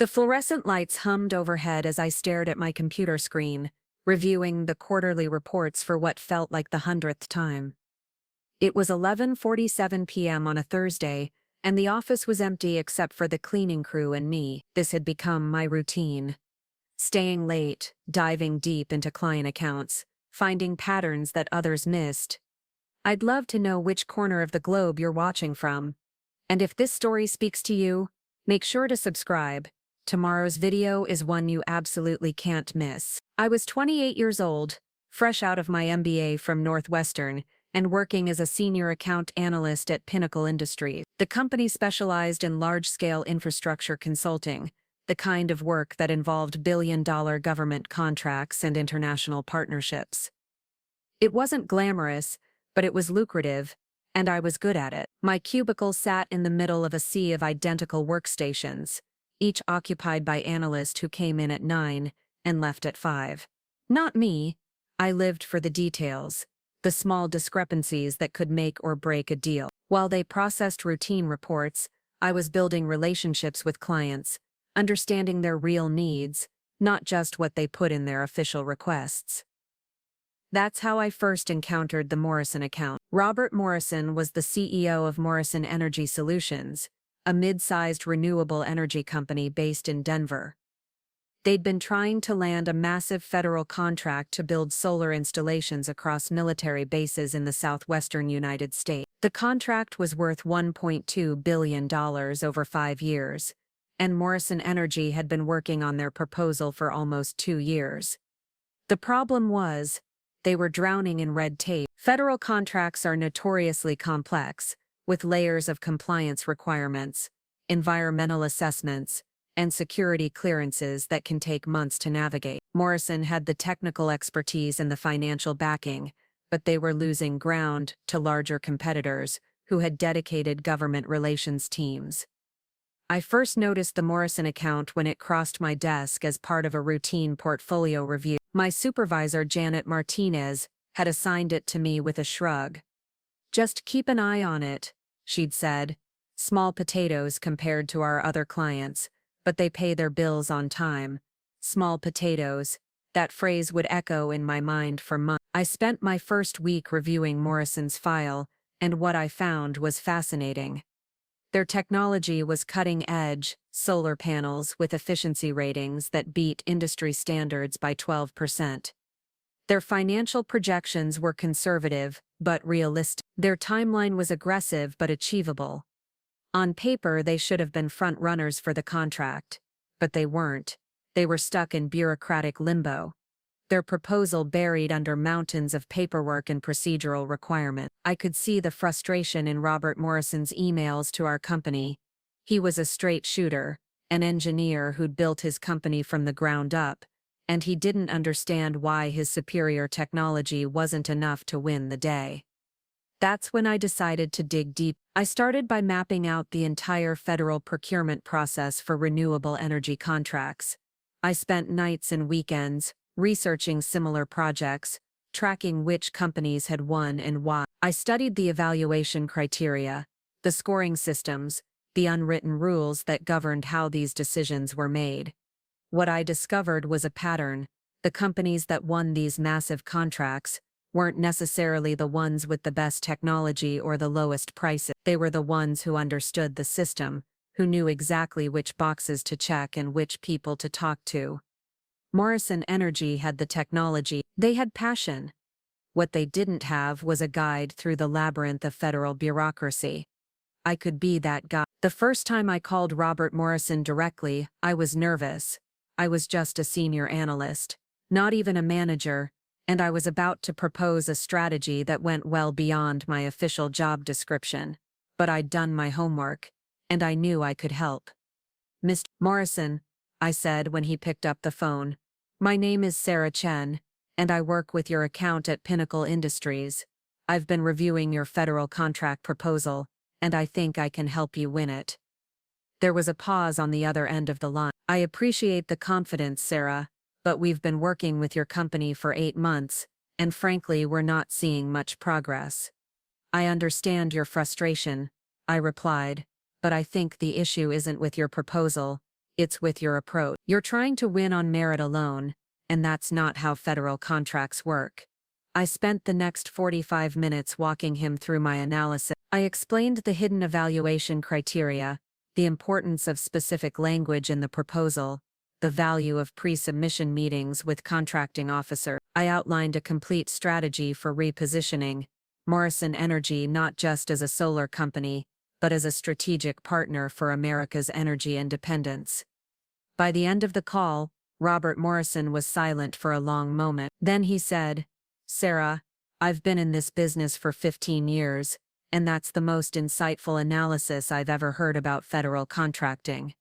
The fluorescent lights hummed overhead as I stared at my computer screen, reviewing the quarterly reports for what felt like the 100th time. It was 11:47 p.m. on a Thursday, and the office was empty except for the cleaning crew and me. This had become my routine. Staying late, diving deep into client accounts, finding patterns that others missed. I'd love to know which corner of the globe you're watching from. And if this story speaks to you, make sure to subscribe. Tomorrow's video is one you absolutely can't miss. I was 28 years old, fresh out of my MBA from Northwestern, and working as a senior account analyst at Pinnacle Industries. The company specialized in large-scale infrastructure consulting, the kind of work that involved billion-dollar government contracts and international partnerships. It wasn't glamorous, but it was lucrative, and I was good at it. My cubicle sat in the middle of a sea of identical workstations, each occupied by analysts who came in at 9 and left at 5. Not me. I lived for the details, the small discrepancies that could make or break a deal. While they processed routine reports, I was building relationships with clients, understanding their real needs, not just what they put in their official requests. That's how I first encountered the Morrison account. Robert Morrison was the CEO of Morrison Energy Solutions, a mid-sized renewable energy company based in Denver. They'd been trying to land a massive federal contract to build solar installations across military bases in the southwestern United States. The contract was worth $1.2 billion over 5 years, and Morrison Energy had been working on their proposal for almost 2 years. The problem was, they were drowning in red tape. Federal contracts are notoriously complex, with layers of compliance requirements, environmental assessments, and security clearances that can take months to navigate. Morrison had the technical expertise and the financial backing, but they were losing ground to larger competitors who had dedicated government relations teams. I first noticed the Morrison account when it crossed my desk as part of a routine portfolio review. My supervisor, Janet Martinez, had assigned it to me with a shrug. "Just keep an eye on it," she'd said. "Small potatoes compared to our other clients, but they pay their bills on time." Small potatoes. That phrase would echo in my mind for months. I spent my first week reviewing Morrison's file, and what I found was fascinating. Their technology was cutting-edge, solar panels with efficiency ratings that beat industry standards by 12%. Their financial projections were conservative, but realistic. Their timeline was aggressive but achievable. On paper, they should have been front-runners for the contract, but they weren't. They were stuck in bureaucratic limbo, their proposal buried under mountains of paperwork and procedural requirements. I could see the frustration in Robert Morrison's emails to our company. He was a straight shooter, an engineer who'd built his company from the ground up, and he didn't understand why his superior technology wasn't enough to win the day. That's when I decided to dig deep. I started by mapping out the entire federal procurement process for renewable energy contracts. I spent nights and weekends researching similar projects, tracking which companies had won and why. I studied the evaluation criteria, the scoring systems, the unwritten rules that governed how these decisions were made. What I discovered was a pattern. The companies that won these massive contracts weren't necessarily the ones with the best technology or the lowest prices. They were the ones who understood the system, who knew exactly which boxes to check and which people to talk to. Morrison Energy had the technology. They had passion. What they didn't have was a guide through the labyrinth of federal bureaucracy. I could be that guy. The first time I called Robert Morrison directly, I was nervous. I was just a senior analyst, not even a manager, and I was about to propose a strategy that went well beyond my official job description. But I'd done my homework, and I knew I could help. "Mr. Morrison," I said when he picked up the phone, "my name is Sarah Chen, and I work with your account at Pinnacle Industries. I've been reviewing your federal contract proposal, and I think I can help you win it." There was a pause on the other end of the line. "I appreciate the confidence, Sarah, but we've been working with your company for 8 months, and frankly, we're not seeing much progress." "I understand your frustration," I replied, "but I think the issue isn't with your proposal, it's with your approach. You're trying to win on merit alone, and that's not how federal contracts work. I spent the next 45 minutes walking him through my analysis. I explained the hidden evaluation criteria, the importance of specific language in the proposal, the value of pre-submission meetings with contracting officers. I outlined a complete strategy for repositioning Morrison Energy not just as a solar company, but as a strategic partner for America's energy independence. By the end of the call, Robert Morrison was silent for a long moment. Then he said, "Sarah, I've been in this business for 15 years, and that's the most insightful analysis I've ever heard about federal contracting.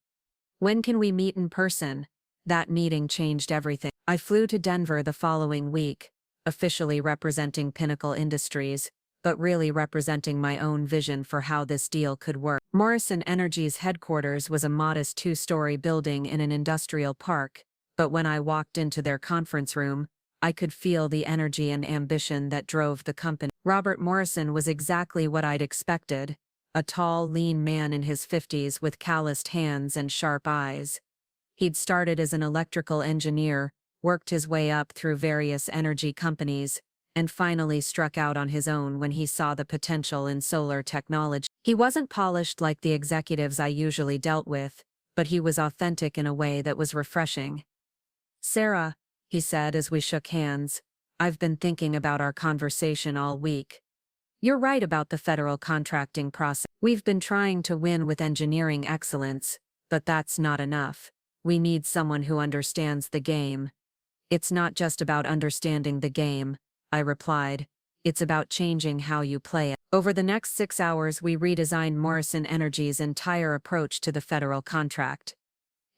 When can we meet in person?" That meeting changed everything. I flew to Denver the following week, officially representing Pinnacle Industries, but really representing my own vision for how this deal could work. Morrison Energy's headquarters was a modest 2-story building in an industrial park, but when I walked into their conference room, I could feel the energy and ambition that drove the company. Robert Morrison was exactly what I'd expected, a tall, lean man in his 50s with calloused hands and sharp eyes. He'd started as an electrical engineer, worked his way up through various energy companies, and finally struck out on his own when he saw the potential in solar technology. He wasn't polished like the executives I usually dealt with, but he was authentic in a way that was refreshing. "Sarah," he said as we shook hands, "I've been thinking about our conversation all week. You're right about the federal contracting process. We've been trying to win with engineering excellence, but that's not enough. We need someone who understands the game." "It's not just about understanding the game," I replied. "It's about changing how you play it." Over the next 6 hours, we redesigned Morrison Energy's entire approach to the federal contract.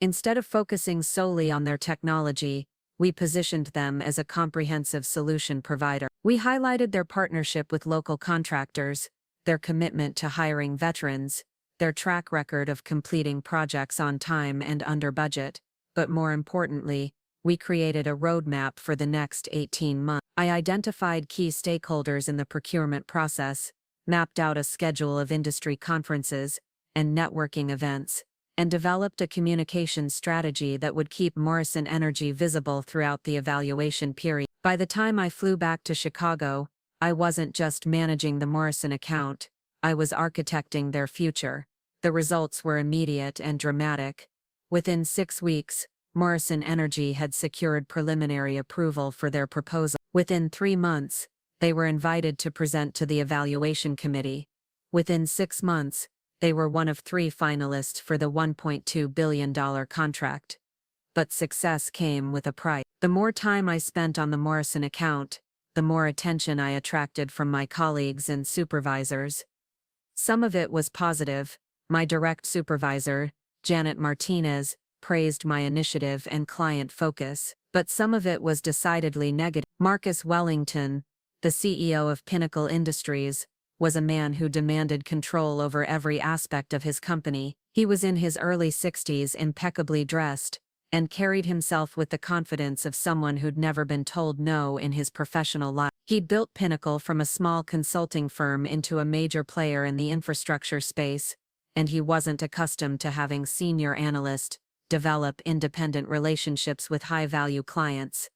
Instead of focusing solely on their technology, we positioned them as a comprehensive solution provider. We highlighted their partnership with local contractors, their commitment to hiring veterans, their track record of completing projects on time and under budget, but more importantly, we created a roadmap for the next 18 months. I identified key stakeholders in the procurement process, mapped out a schedule of industry conferences and networking events, and developed a communication strategy that would keep Morrison Energy visible throughout the evaluation period. By the time I flew back to Chicago, I wasn't just managing the Morrison account, I was architecting their future. The results were immediate and dramatic. Within 6 weeks, Morrison Energy had secured preliminary approval for their proposal. Within 3 months, they were invited to present to the evaluation committee. Within 6 months, they were one of 3 finalists for the $1.2 billion contract. But success came with a price. The more time I spent on the Morrison account, the more attention I attracted from my colleagues and supervisors. Some of it was positive. My direct supervisor, Janet Martinez, praised my initiative and client focus, but some of it was decidedly negative. Marcus Wellington, the CEO of Pinnacle Industries, was a man who demanded control over every aspect of his company. He was in his early 60s, impeccably dressed, and carried himself with the confidence of someone who'd never been told no in his professional life. He'd built Pinnacle from a small consulting firm into a major player in the infrastructure space, and he wasn't accustomed to having senior analysts develop independent relationships with high-value clients.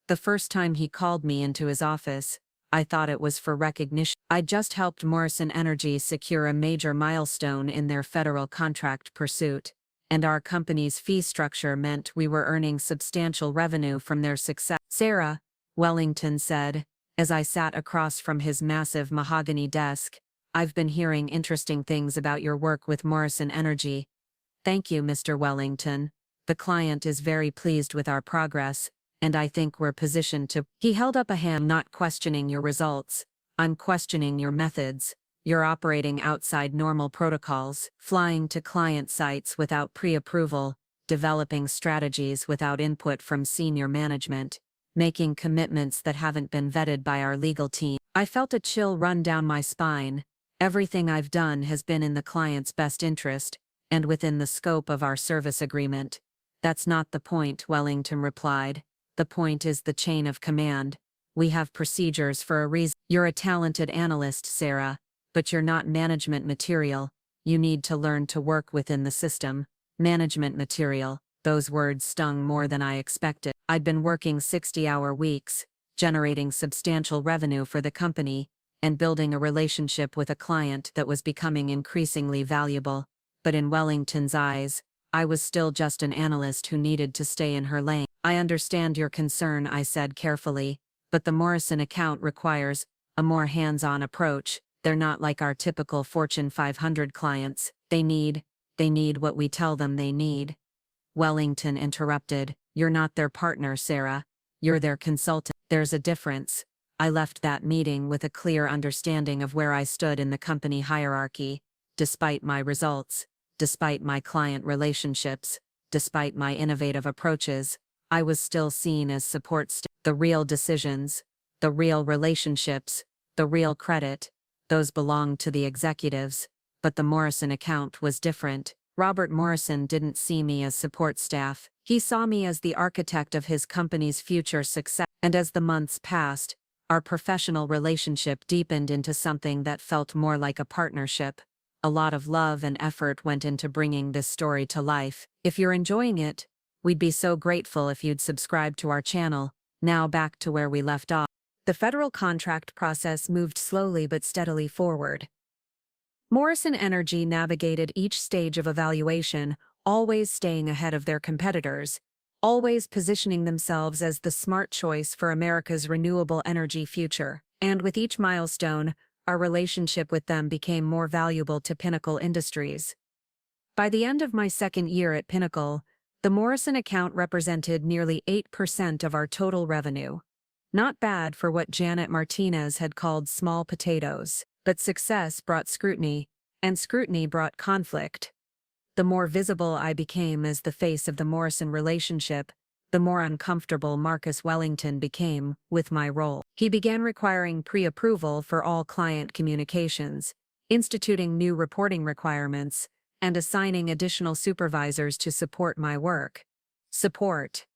The first time he called me into his office, I thought it was for recognition. I'd just helped Morrison Energy secure a major milestone in their federal contract pursuit, and our company's fee structure meant we were earning substantial revenue from their success. "Sarah," Wellington said, as I sat across from his massive mahogany desk, "I've been hearing interesting things about your work with Morrison Energy." "Thank you, Mr. Wellington. The client is very pleased with our progress, and I think we're positioned to—" He held up a hand. "Not questioning your results. I'm questioning your methods. You're operating outside normal protocols, flying to client sites without pre-approval, developing strategies without input from senior management, making commitments that haven't been vetted by our legal team." I felt a chill run down my spine. Everything I've done has been in the client's best interest, and within the scope of our service agreement. "That's not the point," Wellington replied. "The point is the chain of command. We have procedures for a reason. You're a talented analyst, Sarah, but you're not management material. You need to learn to work within the system." Management material. Those words stung more than I expected. I'd been working 60-hour weeks, generating substantial revenue for the company, and building a relationship with a client that was becoming increasingly valuable. But in Wellington's eyes, I was still just an analyst who needed to stay in her lane. I understand your concern, I said carefully, but the Morrison account requires a more hands-on approach. They're not like our typical Fortune 500 clients. They need what we tell them they need. Wellington interrupted. You're not their partner, Sarah. You're their consultant. There's a difference. I left that meeting with a clear understanding of where I stood in the company hierarchy. Despite my results, despite my client relationships, despite my innovative approaches, I was still seen as support staff. The real decisions, the real relationships, the real credit, those belonged to the executives, but the Morrison account was different. Robert Morrison didn't see me as support staff. He saw me as the architect of his company's future success. And as the months passed, our professional relationship deepened into something that felt more like a partnership. A lot of love and effort went into bringing this story to life. If you're enjoying it, we'd be so grateful if you'd subscribe to our channel. Now back to where we left off. The federal contract process moved slowly but steadily forward. Morrison Energy navigated each stage of evaluation, always staying ahead of their competitors, always positioning themselves as the smart choice for America's renewable energy future. And with each milestone, our relationship with them became more valuable to Pinnacle Industries. By the end of my second year at Pinnacle, the Morrison account represented nearly 8% of our total revenue. Not bad for what Janet Martinez had called small potatoes, but success brought scrutiny, and scrutiny brought conflict. The more visible I became as the face of the Morrison relationship, the more uncomfortable Marcus Wellington became with my role. He began requiring pre-approval for all client communications, instituting new reporting requirements, and assigning additional supervisors to support my work. Support.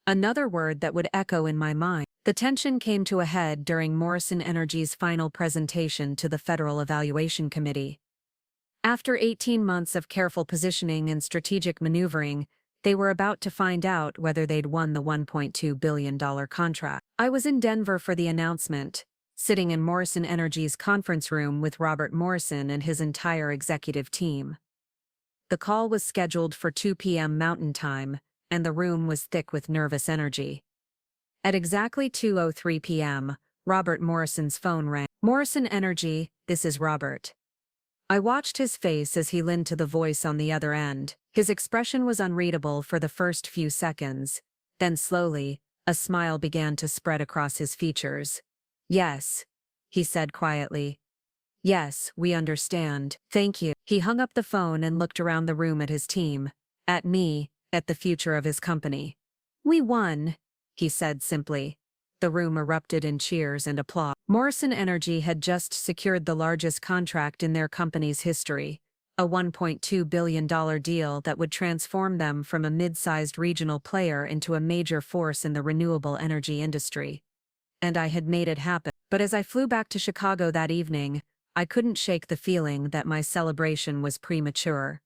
Another word that would echo in my mind. The tension came to a head during Morrison Energy's final presentation to the Federal Evaluation Committee. After 18 months of careful positioning and strategic maneuvering, they were about to find out whether they'd won the $1.2 billion contract. I was in Denver for the announcement, sitting in Morrison Energy's conference room with Robert Morrison and his entire executive team. The call was scheduled for 2 p.m. Mountain Time, and the room was thick with nervous energy. At exactly 2:03 p.m., Robert Morrison's phone rang. Morrison Energy, this is Robert. I watched his face as he listened to the voice on the other end. His expression was unreadable for the first few seconds. Then slowly, a smile began to spread across his features. Yes, he said quietly. Yes, we understand. Thank you. He hung up the phone and looked around the room at his team, at me, at the future of his company. We won, he said simply. The room erupted in cheers and applause. Morrison Energy had just secured the largest contract in their company's history, a $1.2 billion deal that would transform them from a mid-sized regional player into a major force in the renewable energy industry. And I had made it happen. But as I flew back to Chicago that evening, I couldn't shake the feeling that my celebration was premature.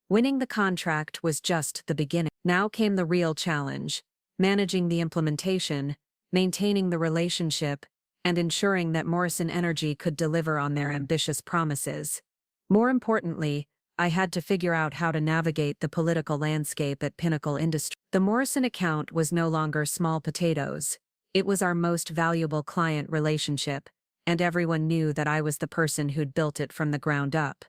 Winning the contract was just the beginning. Now came the real challenge: managing the implementation, maintaining the relationship, and ensuring that Morrison Energy could deliver on their ambitious promises. More importantly, I had to figure out how to navigate the political landscape at Pinnacle Industries. The Morrison account was no longer small potatoes. It was our most valuable client relationship, and everyone knew that I was the person who'd built it from the ground up.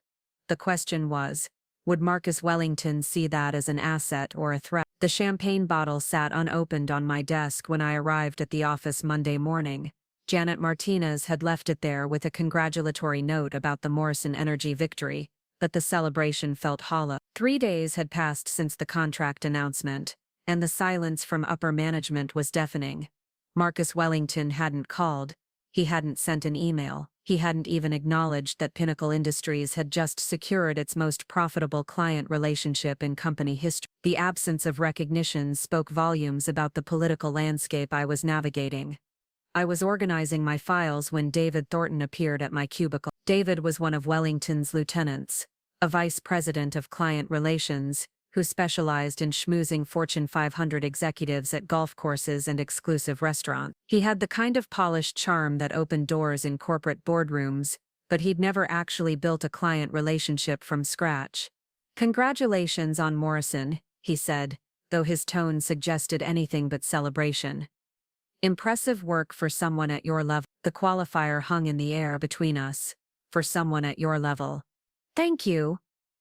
The question was, would Marcus Wellington see that as an asset or a threat? The champagne bottle sat unopened on my desk when I arrived at the office Monday morning. Janet Martinez had left it there with a congratulatory note about the Morrison Energy victory, but the celebration felt hollow. 3 days had passed since the contract announcement, and the silence from upper management was deafening. Marcus Wellington hadn't called. He hadn't sent an email. He hadn't even acknowledged that Pinnacle Industries had just secured its most profitable client relationship in company history. The absence of recognition spoke volumes about the political landscape I was navigating. I was organizing my files when David Thornton appeared at my cubicle. David was one of Wellington's lieutenants, a vice president of client relations, who specialized in schmoozing Fortune 500 executives at golf courses and exclusive restaurants. He had the kind of polished charm that opened doors in corporate boardrooms, but he'd never actually built a client relationship from scratch. "Congratulations on Morrison," he said, though his tone suggested anything but celebration. "Impressive work for someone at your level." The qualifier hung in the air between us. "For someone at your level." "Thank you,"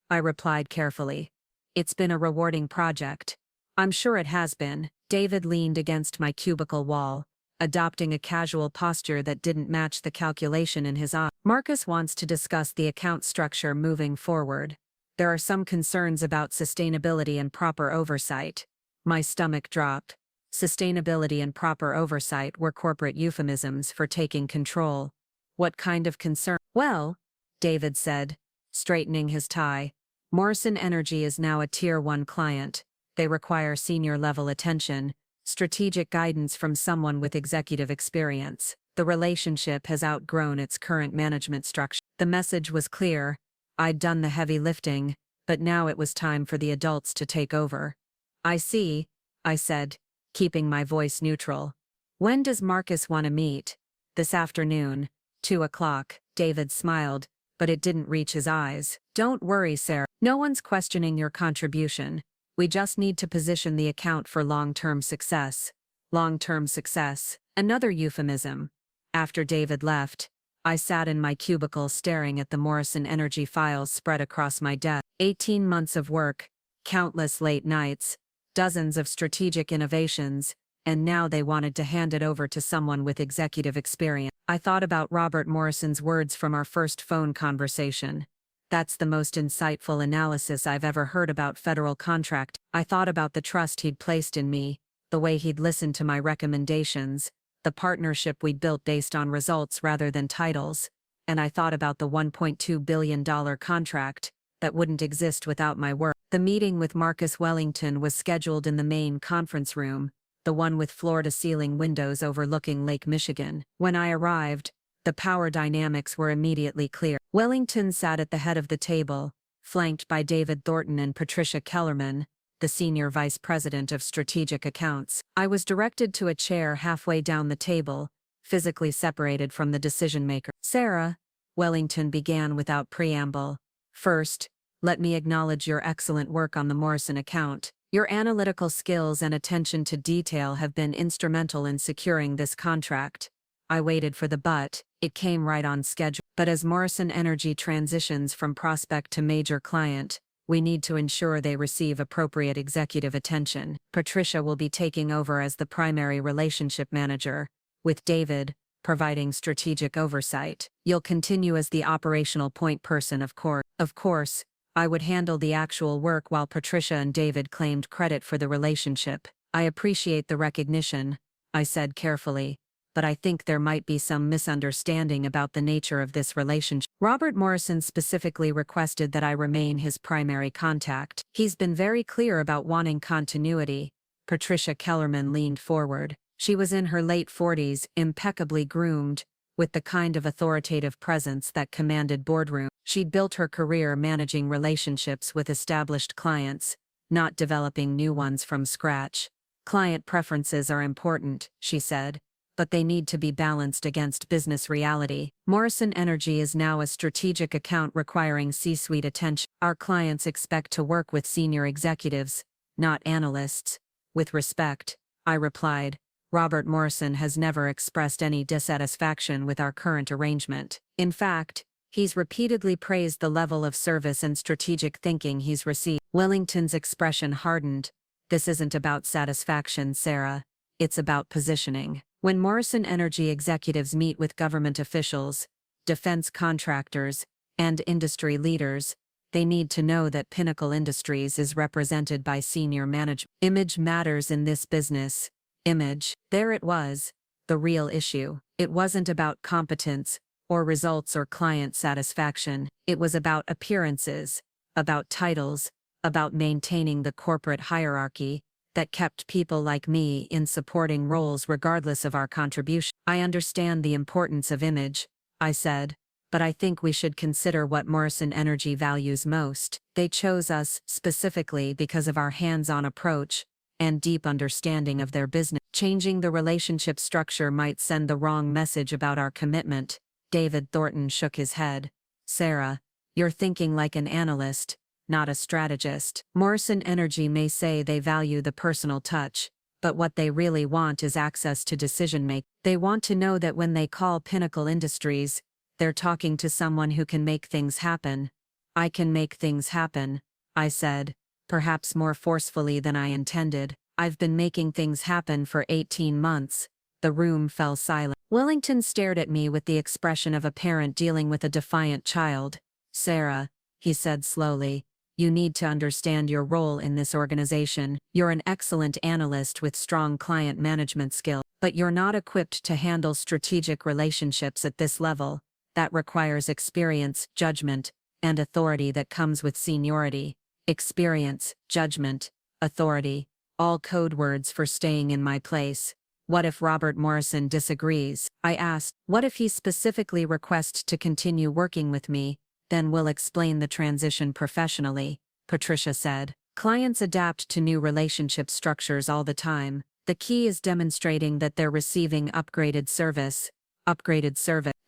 I replied carefully. "It's been a rewarding project." "I'm sure it has been." David leaned against my cubicle wall, adopting a casual posture that didn't match the calculation in his eye. "Marcus wants to discuss the account structure moving forward. There are some concerns about sustainability and proper oversight." My stomach dropped. Sustainability and proper oversight were corporate euphemisms for taking control. What kind of concern? "Well," David said, straightening his tie, "Morrison Energy is now a Tier 1 client. They require senior-level attention, strategic guidance from someone with executive experience. The relationship has outgrown its current management structure." The message was clear. I'd done the heavy lifting, but now it was time for the adults to take over. "I see," I said, keeping my voice neutral. "When does Marcus want to meet?" "This afternoon, 2 o'clock, David smiled, but it didn't reach his eyes. "Don't worry, Sarah. No one's questioning your contribution. We just need to position the account for long-term success." Long-term success, another euphemism. After David left, I sat in my cubicle staring at the Morrison Energy files spread across my desk. 18 months of work, countless late nights, dozens of strategic innovations, and now they wanted to hand it over to someone with executive experience. I thought about Robert Morrison's words from our first phone conversation. "That's the most insightful analysis I've ever heard about federal contract." I thought about the trust he'd placed in me, the way he'd listened to my recommendations, the partnership we'd built based on results rather than titles, and I thought about the $1.2 billion contract that wouldn't exist without my work. The meeting with Marcus Wellington was scheduled in the main conference room, the one with floor-to-ceiling windows overlooking Lake Michigan. When I arrived, the power dynamics were immediately clear. Wellington sat at the head of the table, flanked by David Thornton and Patricia Kellerman, the Senior Vice President of Strategic Accounts. I was directed to a chair halfway down the table, physically separated from the decision-maker. "Sarah," Wellington began without preamble, "first, let me acknowledge your excellent work on the Morrison account. Your analytical skills and attention to detail have been instrumental in securing this contract." I waited for the but. It came right on schedule. "But as Morrison Energy transitions from prospect to major client, we need to ensure they receive appropriate executive attention. Patricia will be taking over as the primary relationship manager, with David providing strategic oversight. You'll continue as the operational point person, of course." Of course, I would handle the actual work while Patricia and David claimed credit for the relationship. "I appreciate the recognition," I said carefully, "but I think there might be some misunderstanding about the nature of this relationship. Robert Morrison specifically requested that I remain his primary contact. He's been very clear about wanting continuity." Patricia Kellerman leaned forward. She was in her late 40s, impeccably groomed, with the kind of authoritative presence that commanded boardroom. She'd built her career managing relationships with established clients, not developing new ones from scratch. "Client preferences are important," she said, "but they need to be balanced against business reality. Morrison Energy is now a strategic account requiring C-suite attention. Our clients expect to work with senior executives, not analysts." "With respect," I replied, "Robert Morrison has never expressed any dissatisfaction with our current arrangement. In fact, he's repeatedly praised the level of service and strategic thinking he's received." Wellington's expression hardened. "This isn't about satisfaction, Sarah. It's about positioning. When Morrison Energy executives meet with government officials, defense contractors, and industry leaders, they need to know that Pinnacle Industries is represented by senior management. Image matters in this business. Image." There it was, the real issue. It wasn't about competence, or results or client satisfaction. It was about appearances, about titles, about maintaining the corporate hierarchy that kept people like me in supporting roles regardless of our contribution. "I understand the importance of image," I said, but I think we should consider what Morrison Energy values most. They chose us specifically because of our hands-on approach and deep understanding of their business. Changing the relationship structure might send the wrong message about our commitment. David Thornton shook his head. Sarah, you're thinking like an analyst, not a strategist. Morrison Energy may say they value the personal touch, but what they really want is access to decision-making. They want to know that when they call Pinnacle Industries, they're talking to someone who can make things happen. I can make things happen, I said, perhaps more forcefully than I intended. I've been making things happen for 18 months. The room fell silent. Wellington stared at me with the expression of a parent dealing with a defiant child. Sarah, he said slowly, you need to understand your role in this organization. You're an excellent analyst with strong client management skills, but you're not equipped to handle strategic relationships at this level. That requires experience, judgment, and authority that comes with seniority. Experience, judgment, authority, all code words for staying in my place. What if Robert Morrison disagrees? I asked. What if he specifically requests to continue working with me? Then we'll explain the transition professionally, Patricia said. Clients adapt to new relationship structures all the time. The key is demonstrating that they're receiving upgraded service,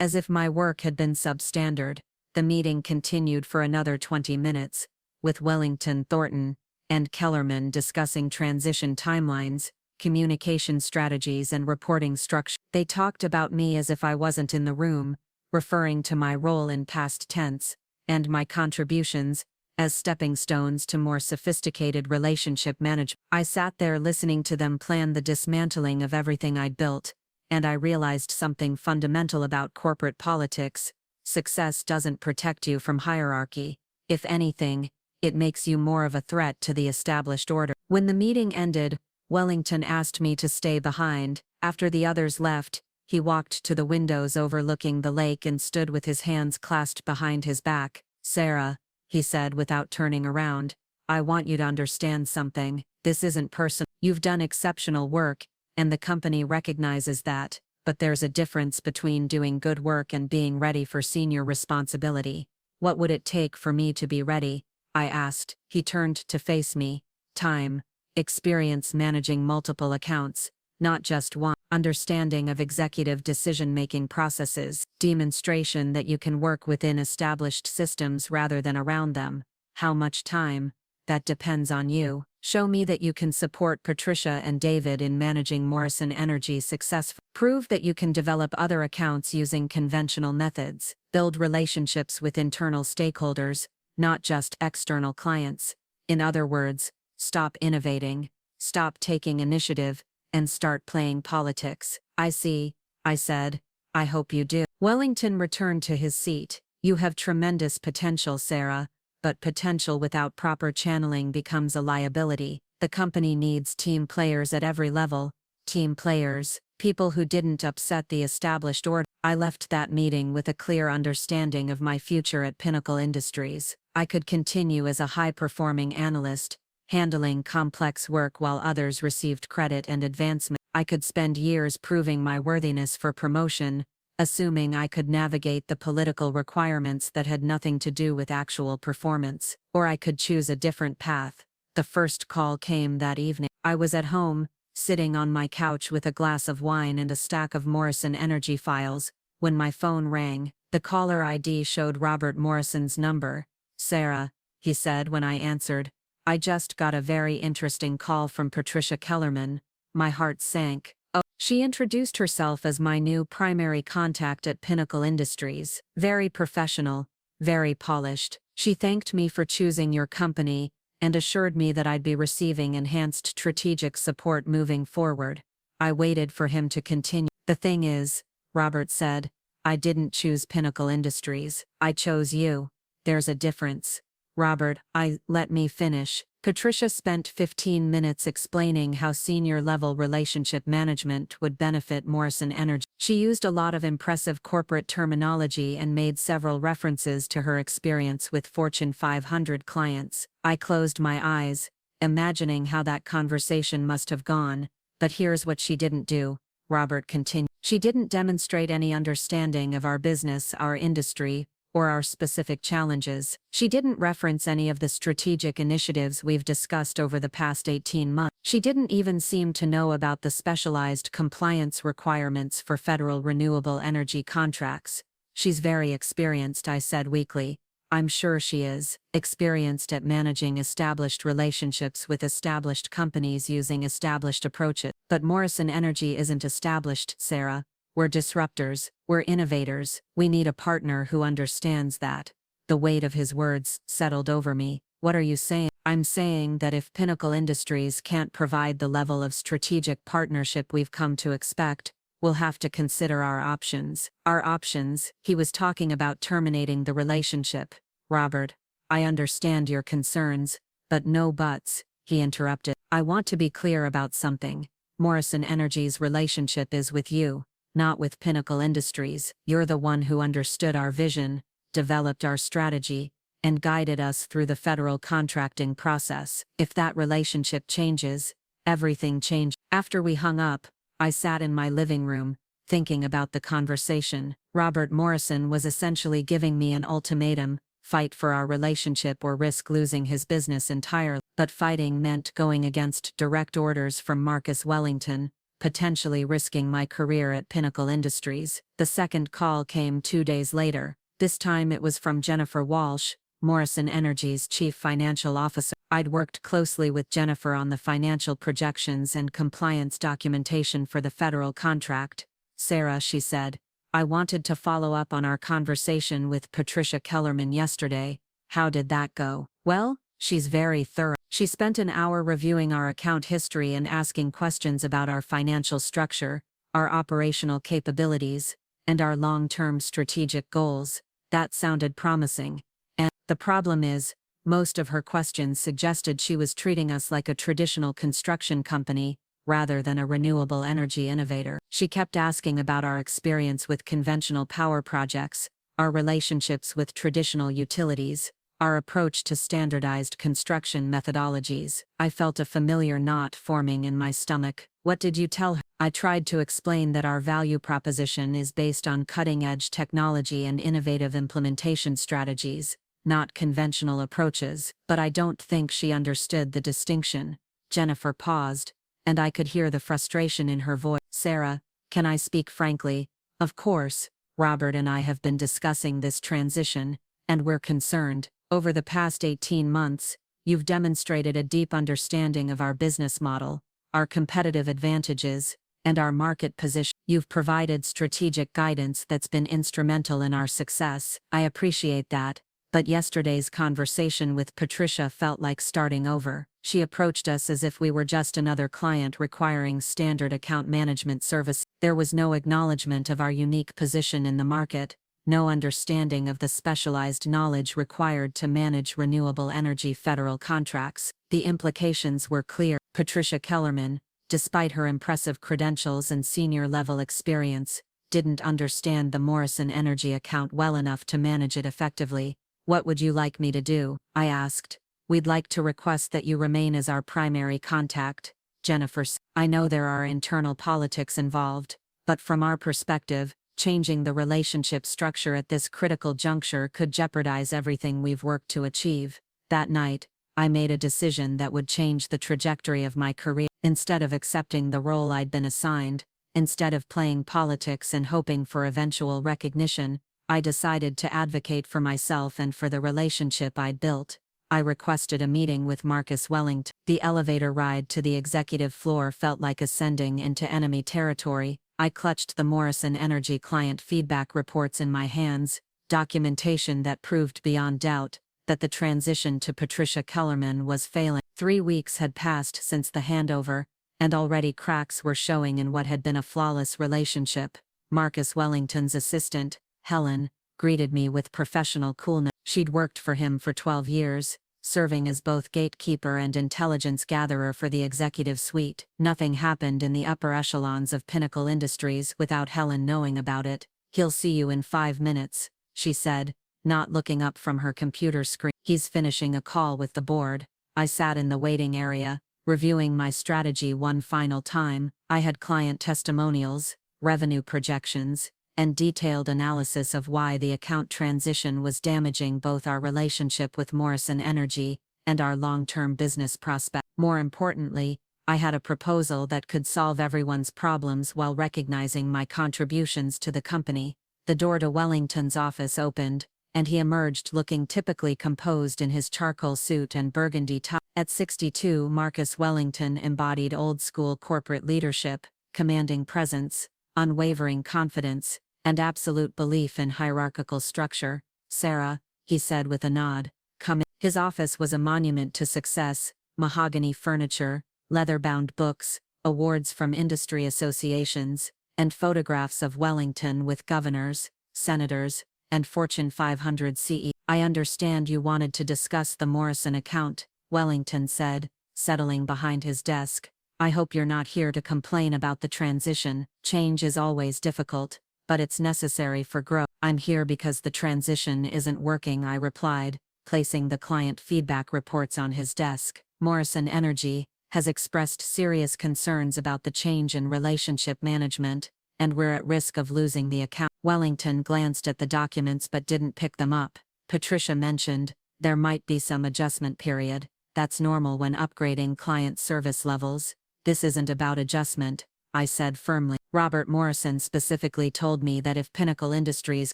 as if my work had been substandard. The meeting continued for another 20 minutes, with Wellington, Thornton, and Kellerman discussing transition timelines, communication strategies, and reporting structure. They talked about me as if I wasn't in the room, referring to my role in past tense, and my contributions as stepping stones to more sophisticated relationship management. I sat there listening to them plan the dismantling of everything I'd built, and I realized something fundamental about corporate politics. Success doesn't protect you from hierarchy. If anything, it makes you more of a threat to the established order. When the meeting ended, Wellington asked me to stay behind. After the others left, he walked to the windows overlooking the lake and stood with his hands clasped behind his back. Sarah, he said without turning around, I want you to understand something. This isn't personal. You've done exceptional work, and the company recognizes that, but there's a difference between doing good work and being ready for senior responsibility. What would it take for me to be ready? I asked. He turned to face me. Time, experience managing multiple accounts, not just one, understanding of executive decision-making processes, demonstration that you can work within established systems rather than around them. How much time? That depends on you. Show me that you can support Patricia and David in managing Morrison Energy successfully. Prove that you can develop other accounts using conventional methods. Build relationships with internal stakeholders, not just external clients. In other words, stop innovating, stop taking initiative, and start playing politics. I see, I said. I hope you do. Wellington returned to his seat. You have tremendous potential, Sarah, but potential without proper channeling becomes a liability. The company needs team players at every level. Team players, people who didn't upset the established order. I left that meeting with a clear understanding of my future at Pinnacle Industries. I could continue as a high-performing analyst, handling complex work while others received credit and advancement. I could spend years proving my worthiness for promotion, assuming I could navigate the political requirements that had nothing to do with actual performance. Or I could choose a different path. The first call came that evening. I was at home, sitting on my couch with a glass of wine and a stack of Morrison Energy files, when my phone rang. The caller ID showed Robert Morrison's number. Sarah, he said when I answered, I just got a very interesting call from Patricia Kellerman. My heart sank. Oh, she introduced herself as my new primary contact at Pinnacle Industries. Very professional, very polished. She thanked me for choosing your company and assured me that I'd be receiving enhanced strategic support moving forward. I waited for him to continue. The thing is, Robert said, I didn't choose Pinnacle Industries. I chose you. There's a difference. Robert, let me finish. Patricia spent 15 minutes explaining how senior-level relationship management would benefit Morrison Energy. She used a lot of impressive corporate terminology and made several references to her experience with Fortune 500 clients. I closed my eyes, imagining how that conversation must have gone, but here's what she didn't do. Robert continued. She didn't demonstrate any understanding of our business, our industry, or our specific challenges. She didn't reference any of the strategic initiatives we've discussed over the past 18 months. She didn't even seem to know about the specialized compliance requirements for federal renewable energy contracts. She's very experienced, I said weakly. I'm sure she is. Experienced at managing established relationships with established companies using established approaches. But Morrison Energy isn't established, Sarah. We're disruptors, we're innovators, we need a partner who understands that. The weight of his words settled over me. What are you saying? I'm saying that if Pinnacle Industries can't provide the level of strategic partnership we've come to expect, we'll have to consider our options. Our options, he was talking about terminating the relationship. Robert, I understand your concerns, but no buts, he interrupted. I want to be clear about something. Morrison Energy's relationship is with you, not with Pinnacle Industries. You're the one who understood our vision, developed our strategy, and guided us through the federal contracting process. If that relationship changes, everything changes. After we hung up, I sat in my living room, thinking about the conversation. Robert Morrison was essentially giving me an ultimatum: fight for our relationship or risk losing his business entirely. But fighting meant going against direct orders from Marcus Wellington, potentially risking my career at Pinnacle Industries. The second call came 2 days later. This time it was from Jennifer Walsh, Morrison Energy's chief financial officer. I'd worked closely with Jennifer on the financial projections and compliance documentation for the federal contract. Sarah, she said, I wanted to follow up on our conversation with Patricia Kellerman yesterday. How did that go? Well, she's very thorough. She spent an hour reviewing our account history and asking questions about our financial structure, our operational capabilities, and our long-term strategic goals. That sounded promising. And the problem is, most of her questions suggested she was treating us like a traditional construction company, rather than a renewable energy innovator. She kept asking about our experience with conventional power projects, our relationships with traditional utilities, our approach to standardized construction methodologies. I felt a familiar knot forming in my stomach. What did you tell her? I tried to explain that our value proposition is based on cutting-edge technology and innovative implementation strategies, not conventional approaches, but I don't think she understood the distinction. Jennifer paused, and I could hear the frustration in her voice. Sarah, can I speak frankly? Of course, Robert and I have been discussing this transition, and we're concerned. Over the past 18 months, you've demonstrated a deep understanding of our business model, our competitive advantages, and our market position. You've provided strategic guidance that's been instrumental in our success. I appreciate that, but yesterday's conversation with Patricia felt like starting over. She approached us as if we were just another client requiring standard account management service. There was no acknowledgement of our unique position in the market, no understanding of the specialized knowledge required to manage renewable energy federal contracts. The implications were clear. Patricia Kellerman, despite her impressive credentials and senior-level experience, didn't understand the Morrison Energy account well enough to manage it effectively. What would you like me to do? I asked. We'd like to request that you remain as our primary contact, Jennifer said. I know there are internal politics involved, but from our perspective, changing the relationship structure at this critical juncture could jeopardize everything we've worked to achieve. That night, I made a decision that would change the trajectory of my career. Instead of accepting the role I'd been assigned, instead of playing politics and hoping for eventual recognition, I decided to advocate for myself and for the relationship I'd built. I requested a meeting with Marcus Wellington. The elevator ride to the executive floor felt like ascending into enemy territory. I clutched the Morrison Energy client feedback reports in my hands, documentation that proved beyond doubt that the transition to Patricia Kellerman was failing. 3 weeks had passed since the handover, and already cracks were showing in what had been a flawless relationship. Marcus Wellington's assistant, Helen, greeted me with professional coolness. She'd worked for him for 12 years, serving as both gatekeeper and intelligence gatherer for the executive suite. Nothing happened in the upper echelons of Pinnacle Industries without Helen knowing about it. He'll see you in 5 minutes, she said, not looking up from her computer screen. He's finishing a call with the board. I sat in the waiting area, reviewing my strategy one final time. I had client testimonials, revenue projections, and detailed analysis of why the account transition was damaging both our relationship with Morrison Energy and our long-term business prospects. More importantly, I had a proposal that could solve everyone's problems while recognizing my contributions to the company. The door to Wellington's office opened, and he emerged looking typically composed in his charcoal suit and burgundy tie. At 62, Marcus Wellington embodied old-school corporate leadership, commanding presence, unwavering confidence, and absolute belief in hierarchical structure. "Sarah," he said with a nod, "come in." His office was a monument to success: mahogany furniture, leather-bound books, awards from industry associations, and photographs of Wellington with governors, senators, and Fortune 500 CEOs. "I understand you wanted to discuss the Morrison account," Wellington said, settling behind his desk. "I hope you're not here to complain about the transition. Change is always difficult, but it's necessary for growth." "I'm here because the transition isn't working," I replied, placing the client feedback reports on his desk. "Morrison Energy has expressed serious concerns about the change in relationship management, and we're at risk of losing the account." Wellington glanced at the documents but didn't pick them up. Patricia mentioned, "There might be some adjustment period. That's normal when upgrading client service levels." "This isn't about adjustment," I said firmly. "Robert Morrison specifically told me that if Pinnacle Industries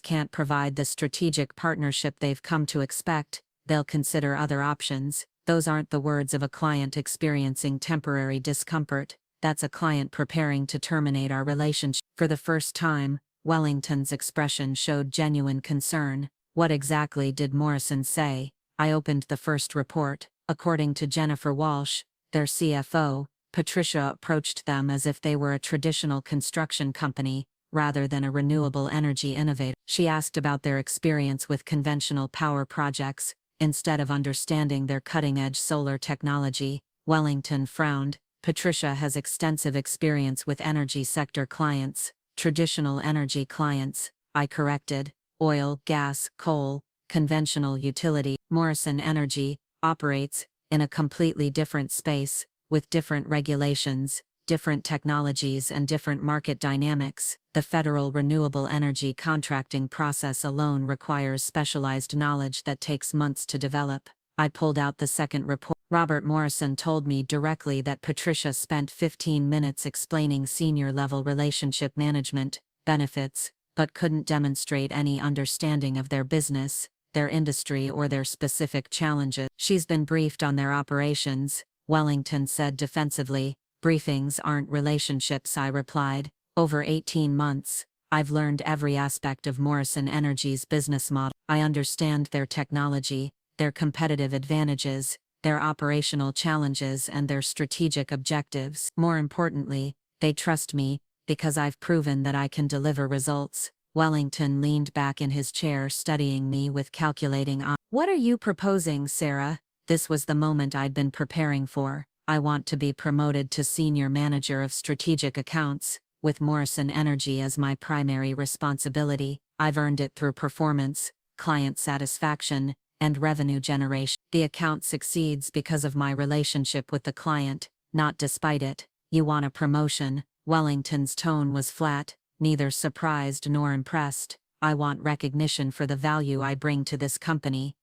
can't provide the strategic partnership they've come to expect, they'll consider other options." Those aren't the words of a client experiencing temporary discomfort. That's a client preparing to terminate our relationship. For the first time, Wellington's expression showed genuine concern. "What exactly did Morrison say?" I opened the first report. According to Jennifer Walsh, their CFO, Patricia approached them as if they were a traditional construction company, rather than a renewable energy innovator. She asked about their experience with conventional power projects, instead of understanding their cutting-edge solar technology. Wellington frowned. "Patricia has extensive experience with energy sector clients." "Traditional energy clients," I corrected. "Oil, gas, coal, conventional utility." Morrison Energy operates in a completely different space, with different regulations, different technologies, and different market dynamics. The federal renewable energy contracting process alone requires specialized knowledge that takes months to develop. I pulled out the second report. Robert Morrison told me directly that Patricia spent 15 minutes explaining senior-level relationship management benefits, but couldn't demonstrate any understanding of their business, their industry, or their specific challenges. "She's been briefed on their operations," Wellington said defensively. "Briefings aren't relationships," I replied. "Over 18 months, I've learned every aspect of Morrison Energy's business model. I understand their technology, their competitive advantages, their operational challenges, and their strategic objectives. More importantly, they trust me, because I've proven that I can deliver results." Wellington leaned back in his chair, studying me with calculating eyes. "What are you proposing, Sarah?" This was the moment I'd been preparing for. "I want to be promoted to Senior Manager of Strategic Accounts, with Morrison Energy as my primary responsibility. I've earned it through performance, client satisfaction, and revenue generation. The account succeeds because of my relationship with the client, not despite it." "You want a promotion?" Wellington's tone was flat, neither surprised nor impressed. "I want recognition for the value I bring to this company."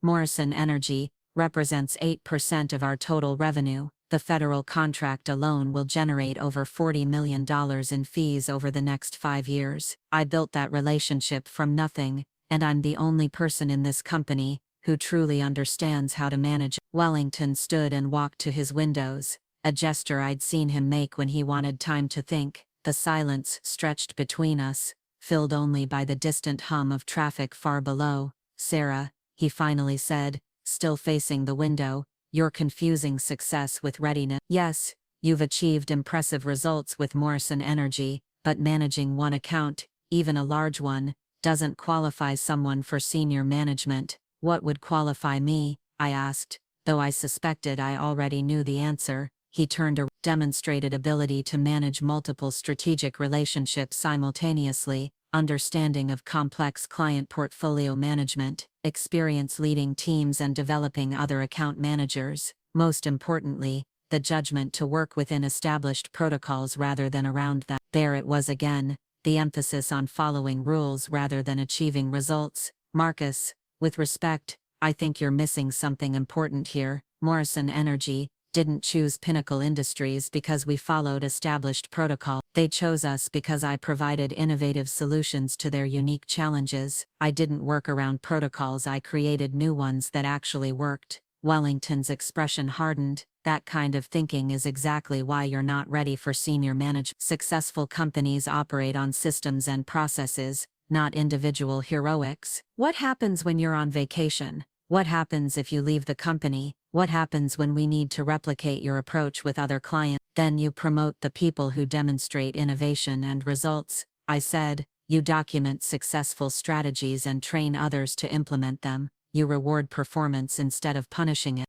Morrison Energy represents 8% of our total revenue. The federal contract alone will generate over $40 million in fees over the next 5 years. I built that relationship from nothing, and I'm the only person in this company who truly understands how to manage. Wellington stood and walked to his windows, a gesture I'd seen him make when he wanted time to think. The silence stretched between us, filled only by the distant hum of traffic far below. "Sarah," he finally said, still facing the window, "you're confusing success with readiness. Yes, you've achieved impressive results with Morrison Energy, but managing one account, even a large one, doesn't qualify someone for senior management." "What would qualify me?" I asked, though I suspected I already knew the answer. He turned a demonstrated ability to manage multiple strategic relationships simultaneously, understanding of complex client portfolio management, experience leading teams and developing other account managers. Most importantly, the judgment to work within established protocols rather than around them. There it was again, the emphasis on following rules rather than achieving results. Marcus, with respect, I think you're missing something important here. Morrison Energy didn't choose Pinnacle Industries because we followed established protocol. They chose us because I provided innovative solutions to their unique challenges. I didn't work around protocols, I created new ones that actually worked. Wellington's expression hardened. That kind of thinking is exactly why you're not ready for senior management. Successful companies operate on systems and processes, not individual heroics. What happens when you're on vacation? What happens if you leave the company? What happens when we need to replicate your approach with other clients? Then you promote the people who demonstrate innovation and results. I said, you document successful strategies and train others to implement them. You reward performance instead of punishing it.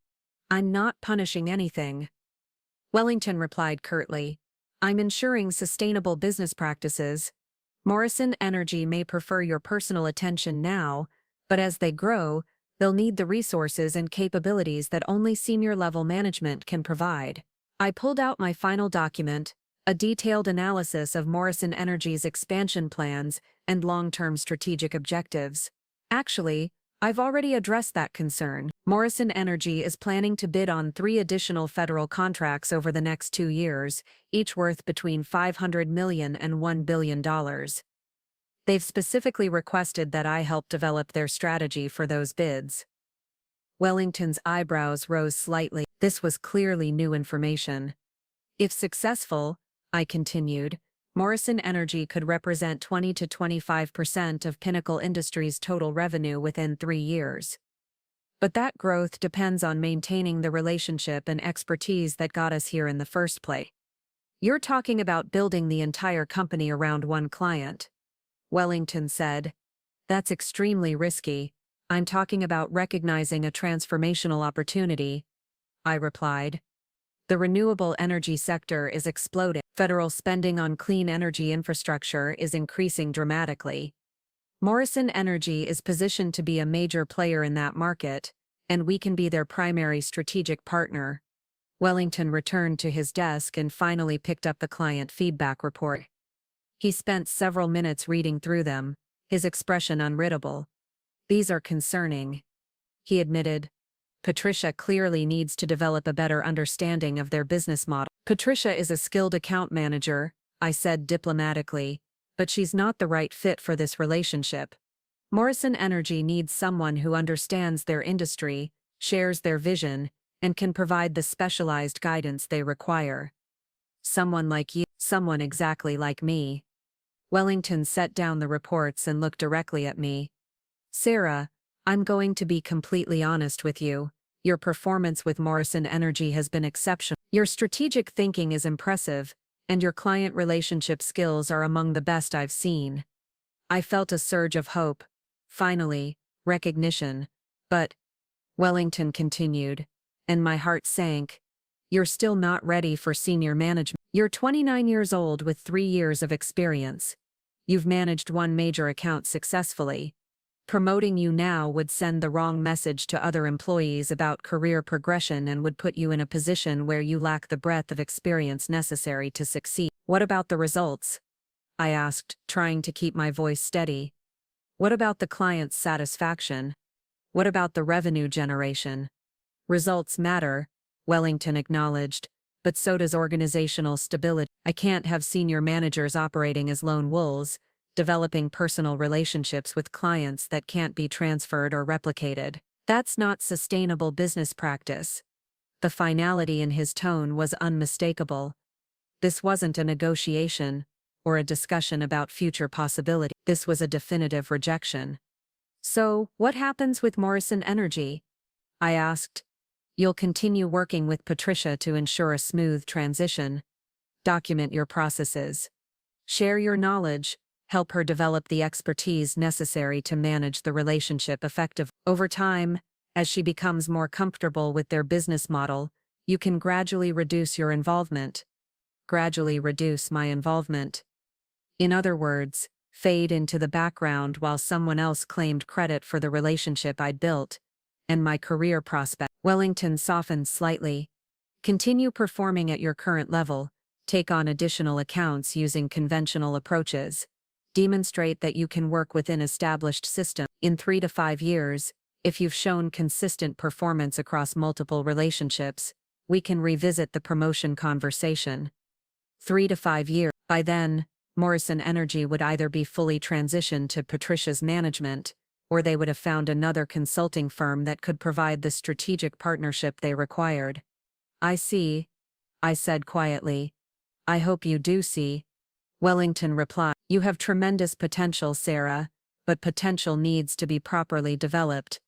I'm not punishing anything, Wellington replied curtly. I'm ensuring sustainable business practices. Morrison Energy may prefer your personal attention now, but as they grow, they'll need the resources and capabilities that only senior-level management can provide. I pulled out my final document, a detailed analysis of Morrison Energy's expansion plans and long-term strategic objectives. Actually, I've already addressed that concern. Morrison Energy is planning to bid on 3 additional federal contracts over the next 2 years, each worth between $500 million and $1 billion. They've specifically requested that I help develop their strategy for those bids. Wellington's eyebrows rose slightly. This was clearly new information. If successful, I continued, Morrison Energy could represent 20 to 25% of Pinnacle Industries' total revenue within 3 years. But that growth depends on maintaining the relationship and expertise that got us here in the first place. You're talking about building the entire company around one client, Wellington said. That's extremely risky. I'm talking about recognizing a transformational opportunity, I replied. The renewable energy sector is exploding. Federal spending on clean energy infrastructure is increasing dramatically. Morrison Energy is positioned to be a major player in that market, and we can be their primary strategic partner. Wellington returned to his desk and finally picked up the client feedback report. He spent several minutes reading through them, his expression unreadable. These are concerning, he admitted. Patricia clearly needs to develop a better understanding of their business model. Patricia is a skilled account manager, I said diplomatically, but she's not the right fit for this relationship. Morrison Energy needs someone who understands their industry, shares their vision, and can provide the specialized guidance they require. Someone like you, someone exactly like me. Wellington set down the reports and looked directly at me. Sarah, I'm going to be completely honest with you. Your performance with Morrison Energy has been exceptional. Your strategic thinking is impressive, and your client relationship skills are among the best I've seen. I felt a surge of hope. Finally, recognition. But, Wellington continued, and my heart sank. You're still not ready for senior management. You're 29 years old with 3 years of experience. You've managed one major account successfully. Promoting you now would send the wrong message to other employees about career progression and would put you in a position where you lack the breadth of experience necessary to succeed. What about the results? I asked, trying to keep my voice steady. What about the client's satisfaction? What about the revenue generation? Results matter, Wellington acknowledged, but so does organizational stability. I can't have senior managers operating as lone wolves, developing personal relationships with clients that can't be transferred or replicated. That's not sustainable business practice. The finality in his tone was unmistakable. This wasn't a negotiation or a discussion about future possibility. This was a definitive rejection. So, what happens with Morrison Energy? I asked. You'll continue working with Patricia to ensure a smooth transition. Document your processes. Share your knowledge. Help her develop the expertise necessary to manage the relationship effectively. Over time, as she becomes more comfortable with their business model, you can gradually reduce your involvement. Gradually reduce my involvement. In other words, fade into the background while someone else claimed credit for the relationship I'd built and my career prospect. Wellington softened slightly. Continue performing at your current level, take on additional accounts using conventional approaches. Demonstrate that you can work within established systems. In 3 to 5 years, if you've shown consistent performance across multiple relationships, we can revisit the promotion conversation. 3 to 5 years. By then, Morrison Energy would either be fully transitioned to Patricia's management, or they would have found another consulting firm that could provide the strategic partnership they required. I see, I said quietly. I hope you do see. Wellington replied, you have tremendous potential, Sarah, but potential needs to be properly developed.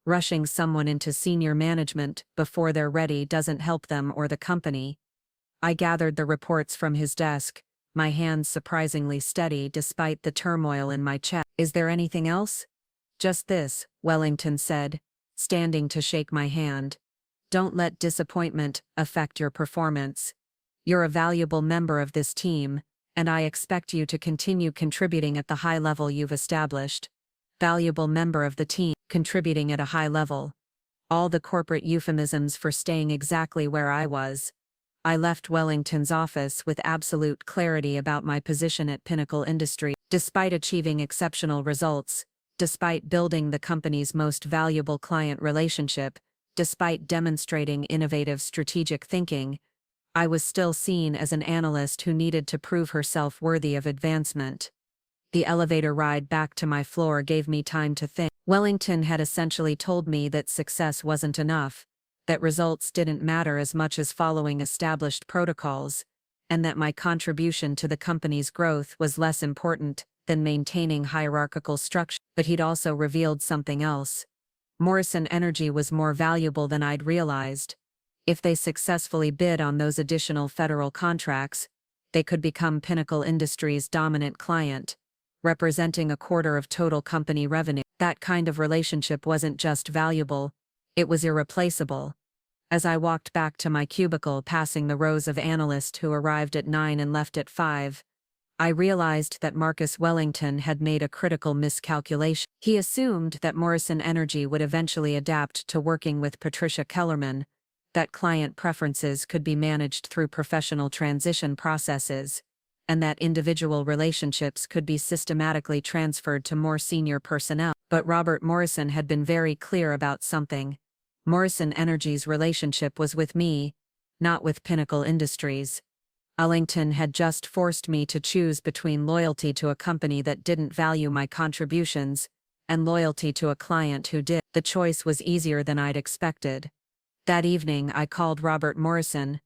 Rushing someone into senior management before they're ready doesn't help them or the company. I gathered the reports from his desk, my hands surprisingly steady despite the turmoil in my chest. Is there anything else? Just this, Wellington said, standing to shake my hand. Don't let disappointment affect your performance. You're a valuable member of this team, and I expect you to continue contributing at the high level you've established. Valuable member of the team, contributing at a high level. All the corporate euphemisms for staying exactly where I was. I left Wellington's office with absolute clarity about my position at Pinnacle Industries. Despite achieving exceptional results, despite building the company's most valuable client relationship, despite demonstrating innovative strategic thinking, I was still seen as an analyst who needed to prove herself worthy of advancement. The elevator ride back to my floor gave me time to think. Wellington had essentially told me that success wasn't enough, that results didn't matter as much as following established protocols, and that my contribution to the company's growth was less important than maintaining hierarchical structure. But he'd also revealed something else. Morrison Energy was more valuable than I'd realized. If they successfully bid on those additional federal contracts, they could become Pinnacle Industries' dominant client, representing a quarter of total company revenue. That kind of relationship wasn't just valuable, it was irreplaceable. As I walked back to my cubicle passing the rows of analysts who arrived at 9 and left at 5, I realized that Marcus Wellington had made a critical miscalculation. He assumed that Morrison Energy would eventually adapt to working with Patricia Kellerman, that client preferences could be managed through professional transition processes, and that individual relationships could be systematically transferred to more senior personnel. But Robert Morrison had been very clear about something. Morrison Energy's relationship was with me, not with Pinnacle Industries. Wellington had just forced me to choose between loyalty to a company that didn't value my contributions and loyalty to a client who did. The choice was easier than I'd expected. That evening I called Robert Morrison.